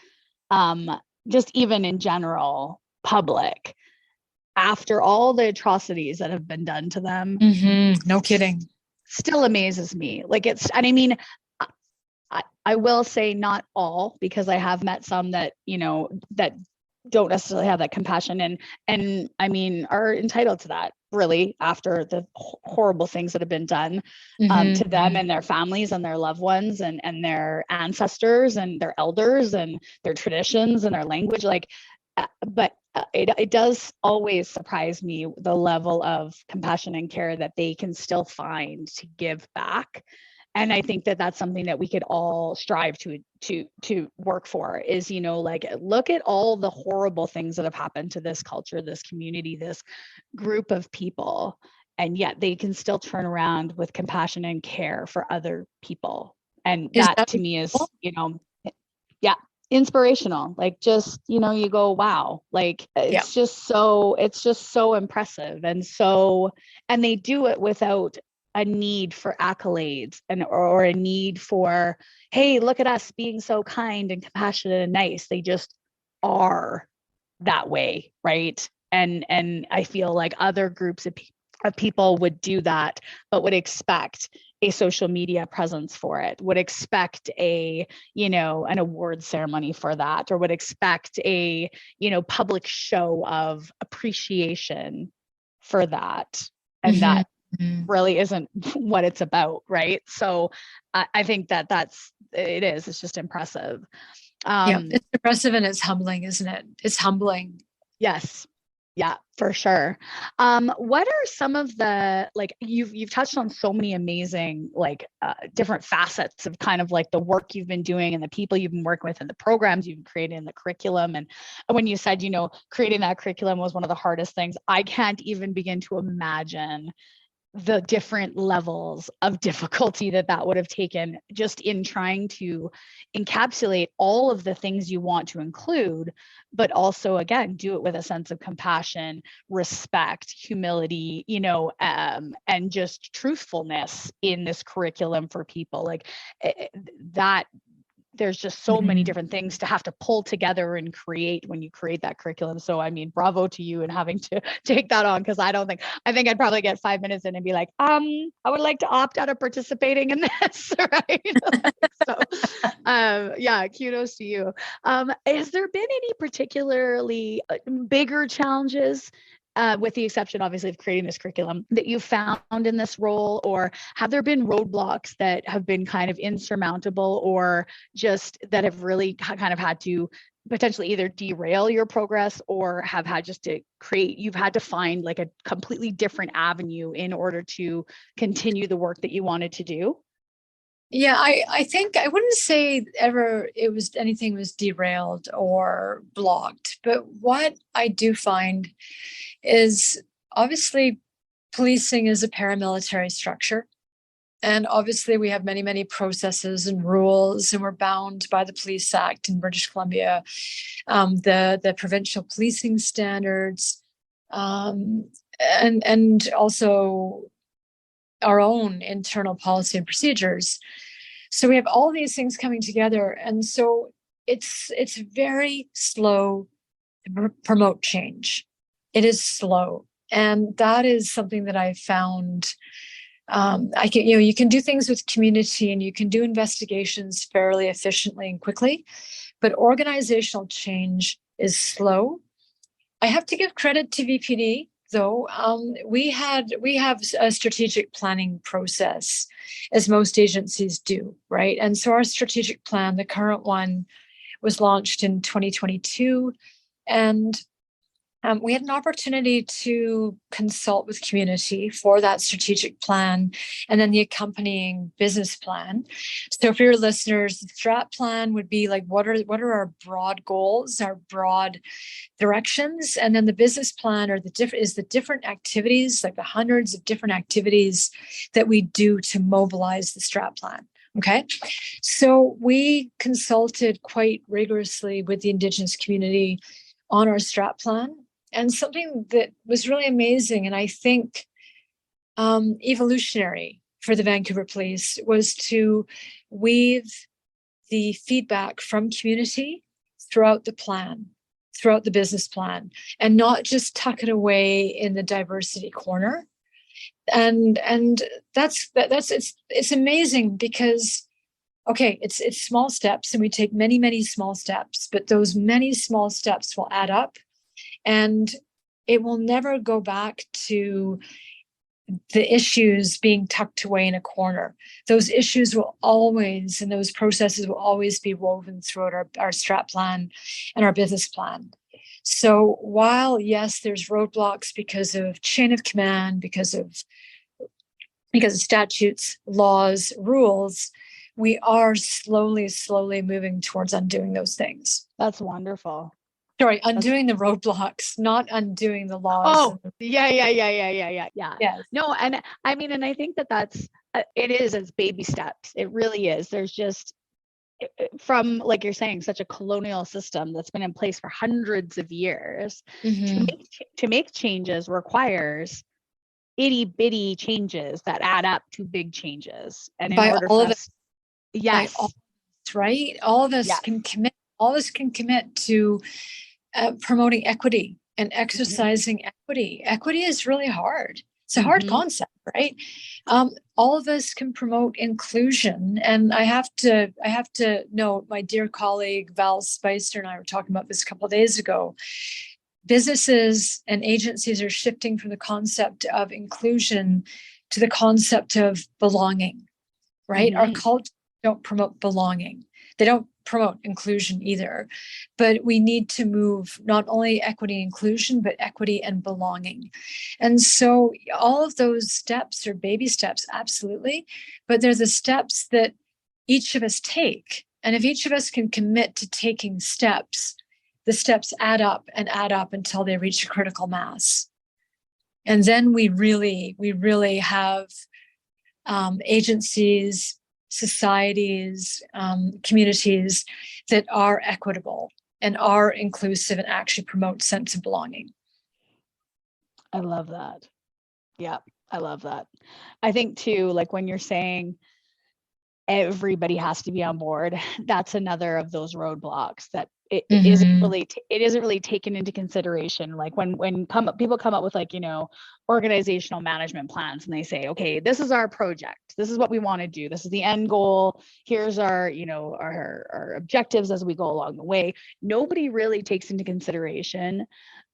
just even in general public after all the atrocities that have been done to them. No kidding. Still amazes me. Like and I mean, I will say not all, because I have met some that, that don't necessarily have that compassion and I mean, are entitled to that really after the horrible things that have been done to them and their families and their loved ones and their ancestors and their elders and their traditions and their language. But it does always surprise me the level of compassion and care that they can still find to give back. And I think that that's something that we could all strive to work for is, look at all the horrible things that have happened to this culture, this community, this group of people. And yet they can still turn around with compassion and care for other people. And that to me is, inspirational. Like just, you go, wow, like it's just so impressive. And they do it without a need for accolades or a need for, hey, look at us being so kind and compassionate and nice. They just are that way, right? And I feel like other groups of people would do that, but would expect a social media presence for it, would expect an award ceremony for that, or would expect a, public show of appreciation for that. And that really isn't what it's about, right? So I think it's just impressive. It's impressive and it's humbling, isn't it? It's humbling. Yes. Yeah, for sure. What are some of the, you've touched on so many amazing, different facets of kind of like the work you've been doing and the people you've been working with and the programs you've created in the curriculum. And when you said, creating that curriculum was one of the hardest things, I can't even begin to imagine the different levels of difficulty that would have taken just in trying to encapsulate all of the things you want to include, but also, again, do it with a sense of compassion, respect, humility, and just truthfulness in this curriculum for people that. There's just so many different things to have to pull together and create when you create that curriculum. So, I mean, bravo to you and having to take that on, because I think I'd probably get 5 minutes in and be like, I would like to opt out of participating in this, right? So, kudos to you. Has there been any particularly bigger challenges, with the exception, obviously, of creating this curriculum, that you found in this role? Or have there been roadblocks that have been kind of insurmountable, or just that have really kind of had to potentially either derail your progress or have had just to you've had to find like a completely different avenue in order to continue the work that you wanted to do? Yeah, I think I wouldn't say ever anything was derailed or blocked, but what I do find is obviously policing is a paramilitary structure. And obviously we have many, many processes and rules, and we're bound by the Police Act in British Columbia, the provincial policing standards, and also our own internal policy and procedures. So we have all these things coming together. And so it's very slow to promote change. It is slow. And that is something that I found. You can do things with community and you can do investigations fairly efficiently and quickly, but organizational change is slow. I have to give credit to VPD. though, we have a strategic planning process, as most agencies do, right? And so our strategic plan, the current one, was launched in 2022, and we had an opportunity to consult with community for that strategic plan and then the accompanying business plan. So for your listeners, the strat plan would be like, what are our broad goals, our broad directions? And then the business plan is the different activities, like the hundreds of different activities that we do to mobilize the strat plan. Okay. So we consulted quite rigorously with the Indigenous community on our strat plan. And something that was really amazing, and I think evolutionary for the Vancouver Police, was to weave the feedback from community throughout the plan, throughout the business plan, and not just tuck it away in the diversity corner. And it's amazing because, okay, it's small steps, and we take many small steps, but those many small steps will add up. And it will never go back to the issues being tucked away in a corner. Those issues will always, and those processes will always be woven throughout our strat plan and our business plan. So while, yes, there's roadblocks because of chain of command, because of statutes, laws, rules, we are slowly moving towards undoing those things. That's wonderful. Sorry, undoing the roadblocks, not undoing the laws. Oh, yeah. Yes. No, and I mean, and I think that's, it is as baby steps. It really is. There's just, from, like you're saying, such a colonial system that's been in place for hundreds of years, to make changes requires itty bitty changes that add up to big changes. And in order for us, yes, right? All of us can commit. All of us can commit to promoting equity and exercising equity. Equity is really hard. It's a hard concept, right? All of us can promote inclusion. And I have to note, my dear colleague Val Spicer and I were talking about this a couple of days ago. Businesses and agencies are shifting from the concept of inclusion to the concept of belonging, right? Our culture don't promote belonging. They don't promote inclusion either, but we need to move not only equity and inclusion, but equity and belonging. And so all of those steps are baby steps, absolutely, but they're the steps that each of us take. And if each of us can commit to taking steps, the steps add up until they reach a critical mass. And then we really have agencies, societies, communities that are equitable and are inclusive and actually promote sense of belonging. I love that. Yeah, I love that. I think too, like when you're saying everybody has to be on board, that's another of those roadblocks that it isn't really taken into consideration. Like when people come up with, like, organizational management plans, and they say, okay, this is our project, this is what we want to do, this is the end goal, here's our our objectives as we go along the way. Nobody really takes into consideration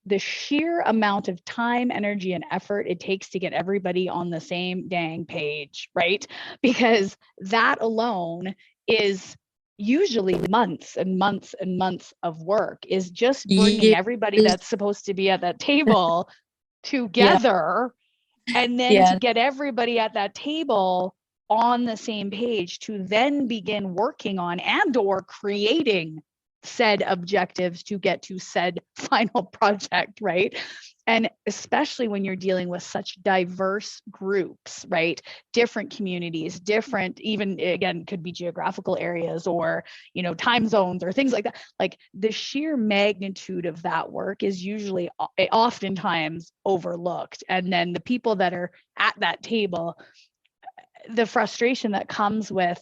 the sheer amount of time, energy, and effort it takes to get everybody on the same dang page, right? Because that alone is usually months and months and months of work, is just bringing everybody that's supposed to be at that table together, and then to get everybody at that table on the same page to then begin working on and or creating said objectives to get to said final project, right? And especially when you're dealing with such diverse groups, right? Different communities, different, even again, could be geographical areas or, time zones or things like that. Like the sheer magnitude of that work is usually oftentimes overlooked. And then the people that are at that table, the frustration that comes with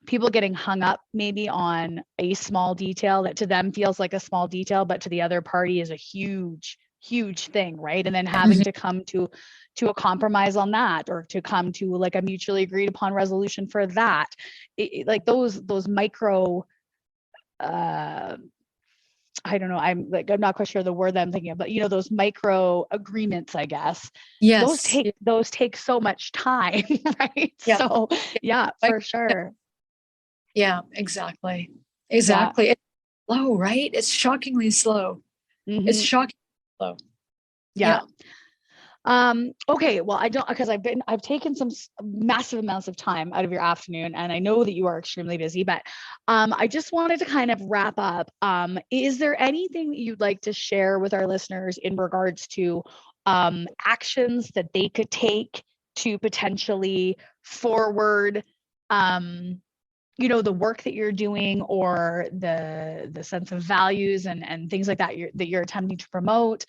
people getting hung up maybe on a small detail that to them feels like a small detail, but to the other party is a huge thing, right? And then having to come to a compromise on that, or to come to like a mutually agreed upon resolution for that. Like those micro I don't know, I'm not quite sure the word that I'm thinking of, but those micro agreements, I guess. Yes. Those take so much time, right? Yeah. So yeah, for sure. Yeah, exactly. Yeah. It's slow, right? It's shockingly slow. It's shockingly slow. Yeah. Okay, well, I don't, because I've taken some massive amounts of time out of your afternoon, and I know that you are extremely busy, but I just wanted to kind of wrap up. Is there anything that you'd like to share with our listeners in regards to actions that they could take to potentially forward the work that you're doing, or the sense of values and things like that you're attempting to promote?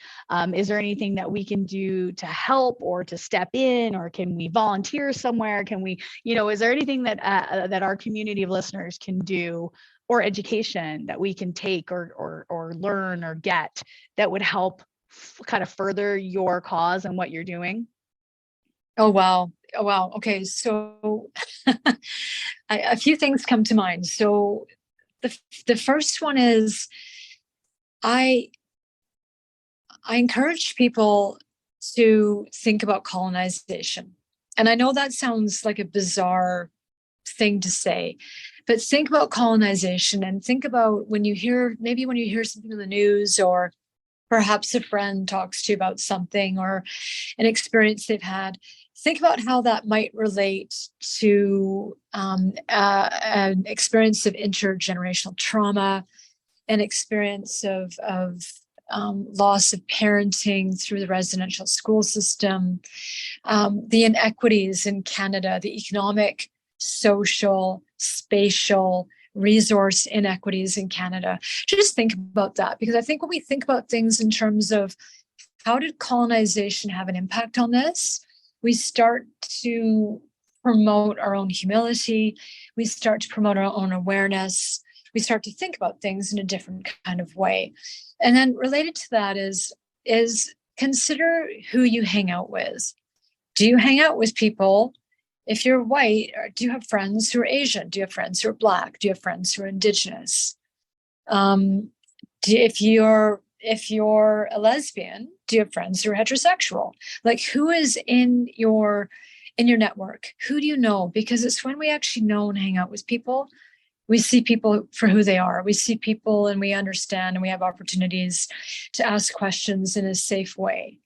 Is there anything that we can do to help or to step in, or can we volunteer somewhere? Can we, is there anything that that our community of listeners can do, or education that we can take or learn or get that would help kind of further your cause and what you're doing? Oh, wow. Oh, wow. Okay. So a few things come to mind. So the first one is I encourage people to think about colonization. And I know that sounds like a bizarre thing to say, but think about colonization and think about when you hear something in the news, or perhaps a friend talks to you about something or an experience they've had. Think about how that might relate to an experience of intergenerational trauma, an experience of loss of parenting through the residential school system, the inequities in Canada, the economic, social, spatial, resource inequities in Canada. Just think about that, because I think when we think about things in terms of how did colonization have an impact on this, we start to promote our own humility, we start to promote our own awareness, we start to think about things in a different kind of way. And then related to that is consider who you hang out with. Do you hang out with people? If you're white, do you have friends who are Asian? Do you have friends who are Black? Do you have friends who are Indigenous? If you're a lesbian, do you have friends who are heterosexual? Like, who is in your network? Who do you know? Because it's when we actually know and hang out with people, we see people for who they are. We see people and we understand, and we have opportunities to ask questions in a safe way.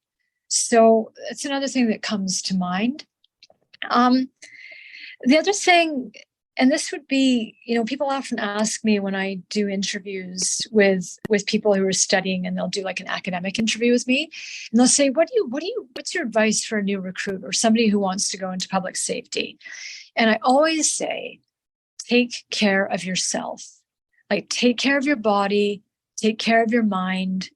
So it's another thing that comes to mind. The other thing, and this would be, people often ask me when I do interviews with people who are studying, and they'll do like an academic interview with me, and they'll say, what's your advice for a new recruit or somebody who wants to go into public safety? And I always say, take care of yourself. Like, take care of your body, take care of your mind,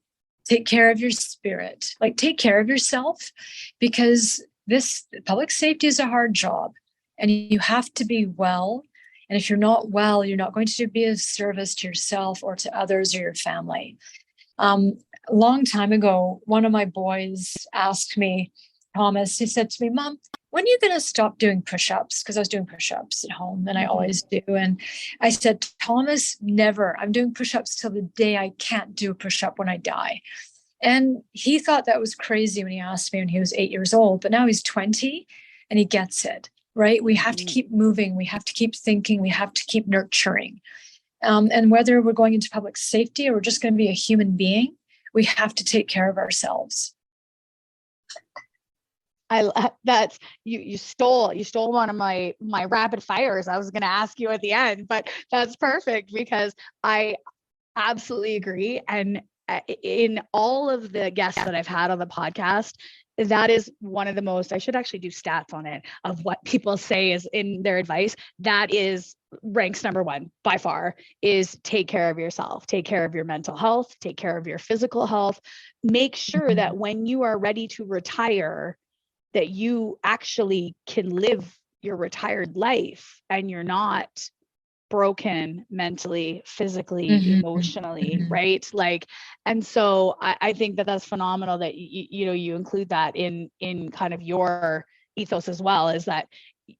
take care of your spirit. Like, take care of yourself, because this public safety is a hard job, and you have to be well. And if you're not well, you're not going to be of service to yourself or to others or your family. A long time ago, one of my boys asked me, Thomas, he said to me, Mom, when are you going to stop doing push-ups? Because I was doing push-ups at home, and I always do. And I said, Thomas, never. I'm doing push-ups till the day I can't do a push-up, when I die. And he thought that was crazy when he asked me when he was 8 years old, but now he's 20 and he gets it, right? We have to keep moving. We have to keep thinking. We have to keep nurturing. And whether we're going into public safety or we're just going to be a human being, we have to take care of ourselves. That's you stole one of my rapid fires. I was going to ask you at the end, but that's perfect, because I absolutely agree. And in all of the guests that I've had on the podcast, that is one of the most, I should actually do stats on it, of what people say is in their advice. That is ranks number one by far, is take care of yourself, take care of your mental health, take care of your physical health. Make sure that when you are ready to retire, that you actually can live your retired life and you're not broken mentally, physically, emotionally, right? Like, and so I think that that's phenomenal that you include that in kind of your ethos as well, is that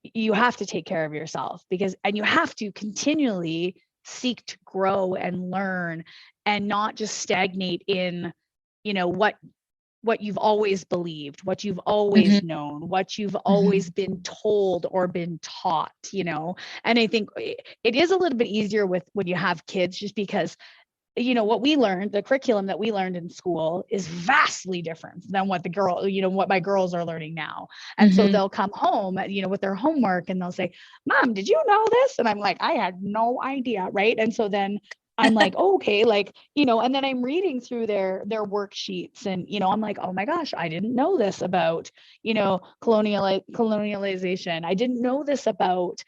you have to take care of yourself, and you have to continually seek to grow and learn and not just stagnate in, what you've always believed, what you've always known, what you've always been told or been taught, And I think it is a little bit easier when you have kids, just because what we learned, the curriculum that we learned in school is vastly different than what what my girls are learning now. And so they'll come home, with their homework, and they'll say, Mom, did you know this? And I'm like, I had no idea. Right. And so then I'm like, oh, okay, and then I'm reading through their worksheets, and, I'm like, oh my gosh, I didn't know this about, colonialization. I didn't know this about,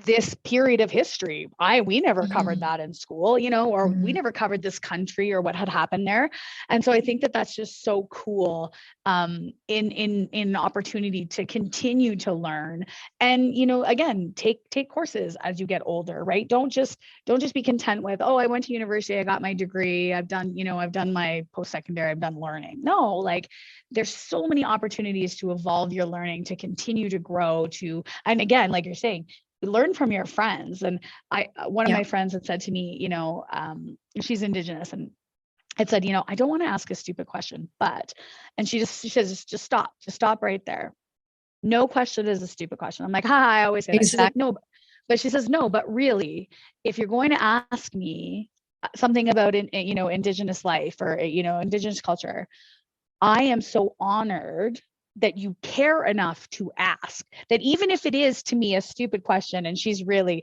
this period of history. We never covered that in school, or we never covered this country or what had happened there. And so I think that that's just so cool, in opportunity to continue to learn. And, again, take courses as you get older, right? Don't just be content with, oh, I went to university, I got my degree, I've done my post-secondary, I've done learning. No, like, there's so many opportunities to evolve your learning, to continue to grow, and again, like you're saying, learn from your friends. And one of my friends had said to me, she's Indigenous, and had said, I don't want to ask a stupid question, and she says, just stop right there. No question is a stupid question. I'm like, I always say that. She's like, no, but she says, no, but really, if you're going to ask me something about, Indigenous life or, Indigenous culture, I am so honored that you care enough to ask, that even if it is to me a stupid question, and she's very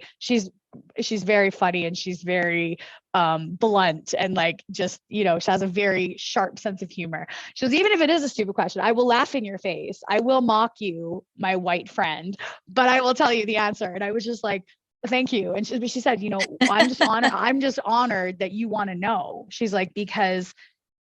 funny, and she's very blunt, and she has a very sharp sense of humor. She goes, even if it is a stupid question, I will laugh in your face. I will mock you, my white friend, but I will tell you the answer. And I was just like, thank you. And she said, I'm just honored that you want to know. She's like, because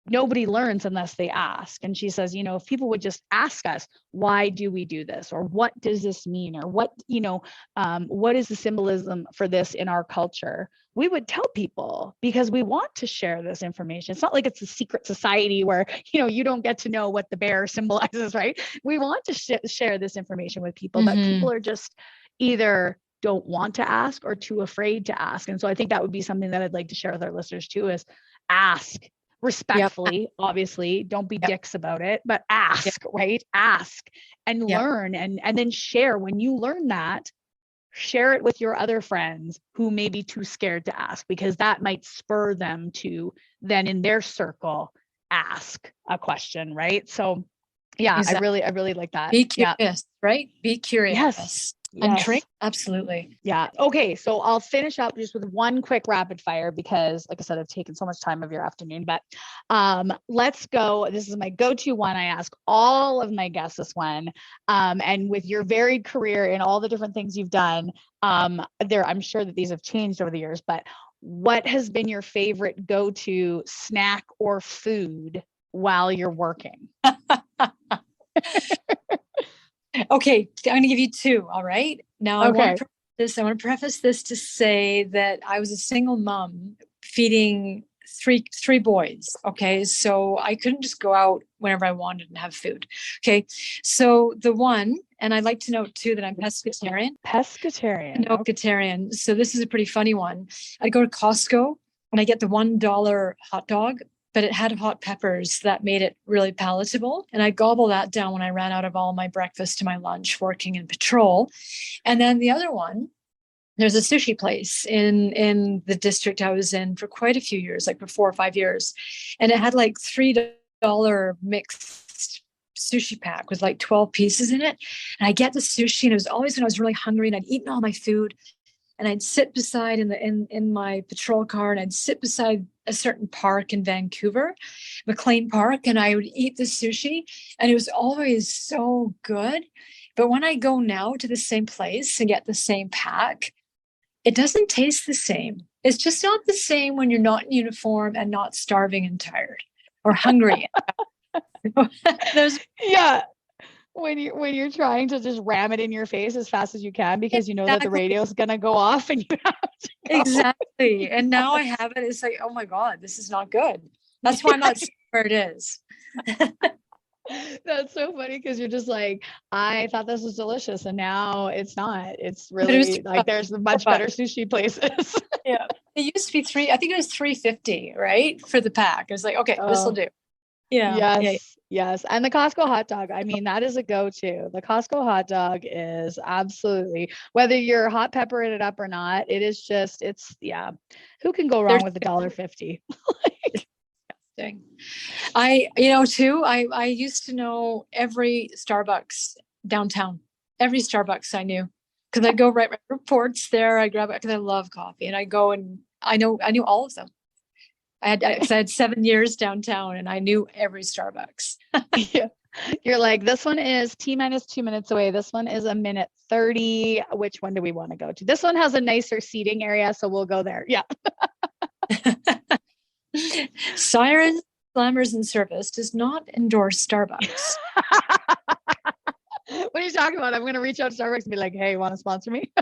nobody learns unless they ask. And she says, if people would just ask us, why do we do this? Or what does this mean? Or what is the symbolism for this in our culture? We would tell people, because we want to share this information. It's not like it's a secret society where, you don't get to know what the bear symbolizes, right? We want to share this information with people, but people are just either don't want to ask or too afraid to ask. And so I think that would be something that I'd like to share with our listeners too, is ask. Respectfully, obviously, don't be dicks about it, but ask, right? Ask and learn, and then share. When you learn that, share it with your other friends who may be too scared to ask, because that might spur them to then in their circle ask a question, right? So exactly. I really like that. Be curious, right? Be curious. Yes. And train. Absolutely. Yeah. Okay. So I'll finish up just with one quick rapid fire, because like I said, I've taken so much time of your afternoon, but let's go. This is my go-to one. I ask all of my guests this one. And with your varied career and all the different things you've done, I'm sure that these have changed over the years, but what has been your favorite go-to snack or food while you're working? Okay, I'm going to give you two. All right. Now, I want to preface this to say that I was a single mom feeding three boys. Okay, so I couldn't just go out whenever I wanted and have food. Okay, so the one, and I'd like to note too that I'm pescatarian. Pescatarian. So this is a pretty funny one. I'd go to Costco and I get the $1 hot dog, but it had hot peppers that made it really palatable. And I gobble that down when I ran out of all my breakfast to my lunch working in patrol. And then the other one, there's a sushi place in the district I was in for quite a few years, like for 4 or 5 years. And it had like $3 mixed sushi pack with like 12 pieces in it. And I get the sushi, and it was always when I was really hungry and I'd eaten all my food. And I'd sit beside in my patrol car, and I'd sit beside a certain park in Vancouver, McLean Park, and I would eat the sushi, and it was always so good. But when I go now to the same place and get the same pack, it doesn't taste the same. It's just not the same when you're not in uniform and not starving and tired or hungry. When you're trying to just ram it in your face as fast as you can, because you know that the radio is going to go off and you have to go. Exactly. And now I have it. It's like, oh my God, this is not good. That's why I'm not sure where it is. That's so funny because you're just like, I thought this was delicious and now it's not. It's But it was really like there's much $4. better sushi places. Yeah. It used to be I think it was 350, right? For the pack. It was like, okay, this will Oh, do. Yeah. Yeah. yes, yes. And the Costco hot dog, I mean, that is a go-to. The Costco hot dog is absolutely, whether you're hot peppering it up or not, it is just, it's, yeah. Who can go They're wrong with $1.50? disgusting. I used to know every Starbucks downtown. Every Starbucks I knew. Because I go write my reports there. I grab it because I love coffee. And I go and I knew all of them. I had 7 years downtown and I knew every Starbucks. Yeah. You're like, this one is T-minus 2 minutes away. This one is a minute 30. Which one do we want to go to? This one has a nicer seating area, so we'll go there. Yeah. Sirens, Slammers, and Service does not endorse Starbucks. What are you talking about? I'm going to reach out to Starbucks and be like, hey, want to sponsor me?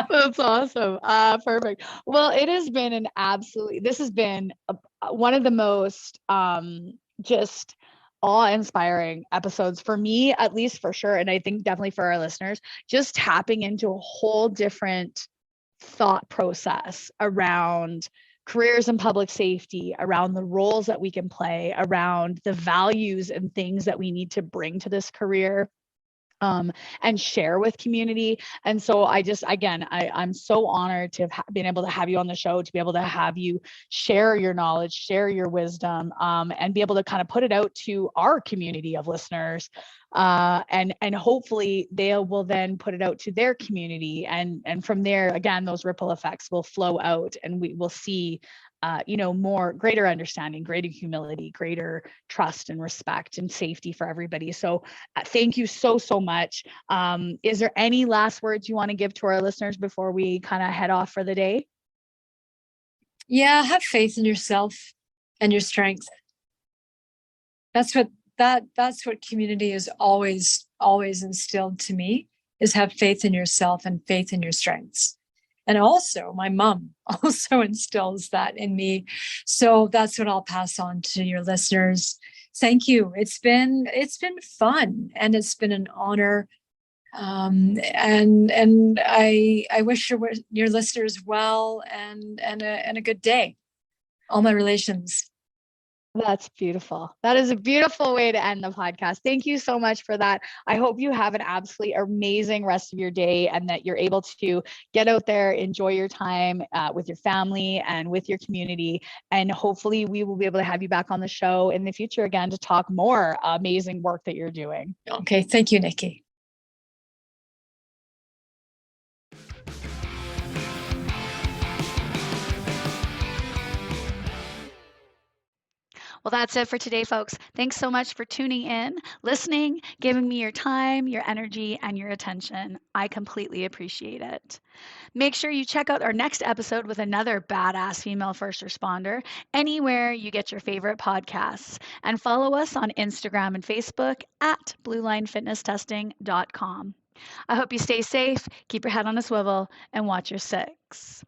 That's awesome. Perfect. Well, it has been this has been one of the most just awe-inspiring episodes for me, at least for sure. And I think definitely for our listeners, just tapping into a whole different thought process around careers in public safety, around the roles that we can play, around the values and things that we need to bring to this career, and share with community. And so I'm so honored to have been able to have you on the show, to be able to have you share your knowledge, share your wisdom, and be able to kind of put it out to our community of listeners. And hopefully they will then put it out to their community. And from there, again, those ripple effects will flow out and we will see more greater understanding, greater humility, greater trust and respect and safety for everybody. So thank you so, so much. Is there any last words you want to give to our listeners before we kind of head off for the day? Yeah, have faith in yourself and your strength. That's what community is always instilled to me, is have faith in yourself and faith in your strengths. And also my mom also instills that in me. So that's what I'll pass on to your listeners. Thank you. It's been fun and it's been an honor. And I wish your listeners well and a good day. All my relations. That's beautiful. That is a beautiful way to end the podcast. Thank you so much for that. I hope you have an absolutely amazing rest of your day and that you're able to get out there, enjoy your time with your family and with your community. And hopefully we will be able to have you back on the show in the future again to talk more amazing work that you're doing. Okay. Thank you, Nikki. Well, that's it for today, folks. Thanks so much for tuning in, listening, giving me your time, your energy, and your attention. I completely appreciate it. Make sure you check out our next episode with another badass female first responder anywhere you get your favorite podcasts. And follow us on Instagram and Facebook at bluelinefitnesstesting.com. I hope you stay safe, keep your head on a swivel, and watch your six.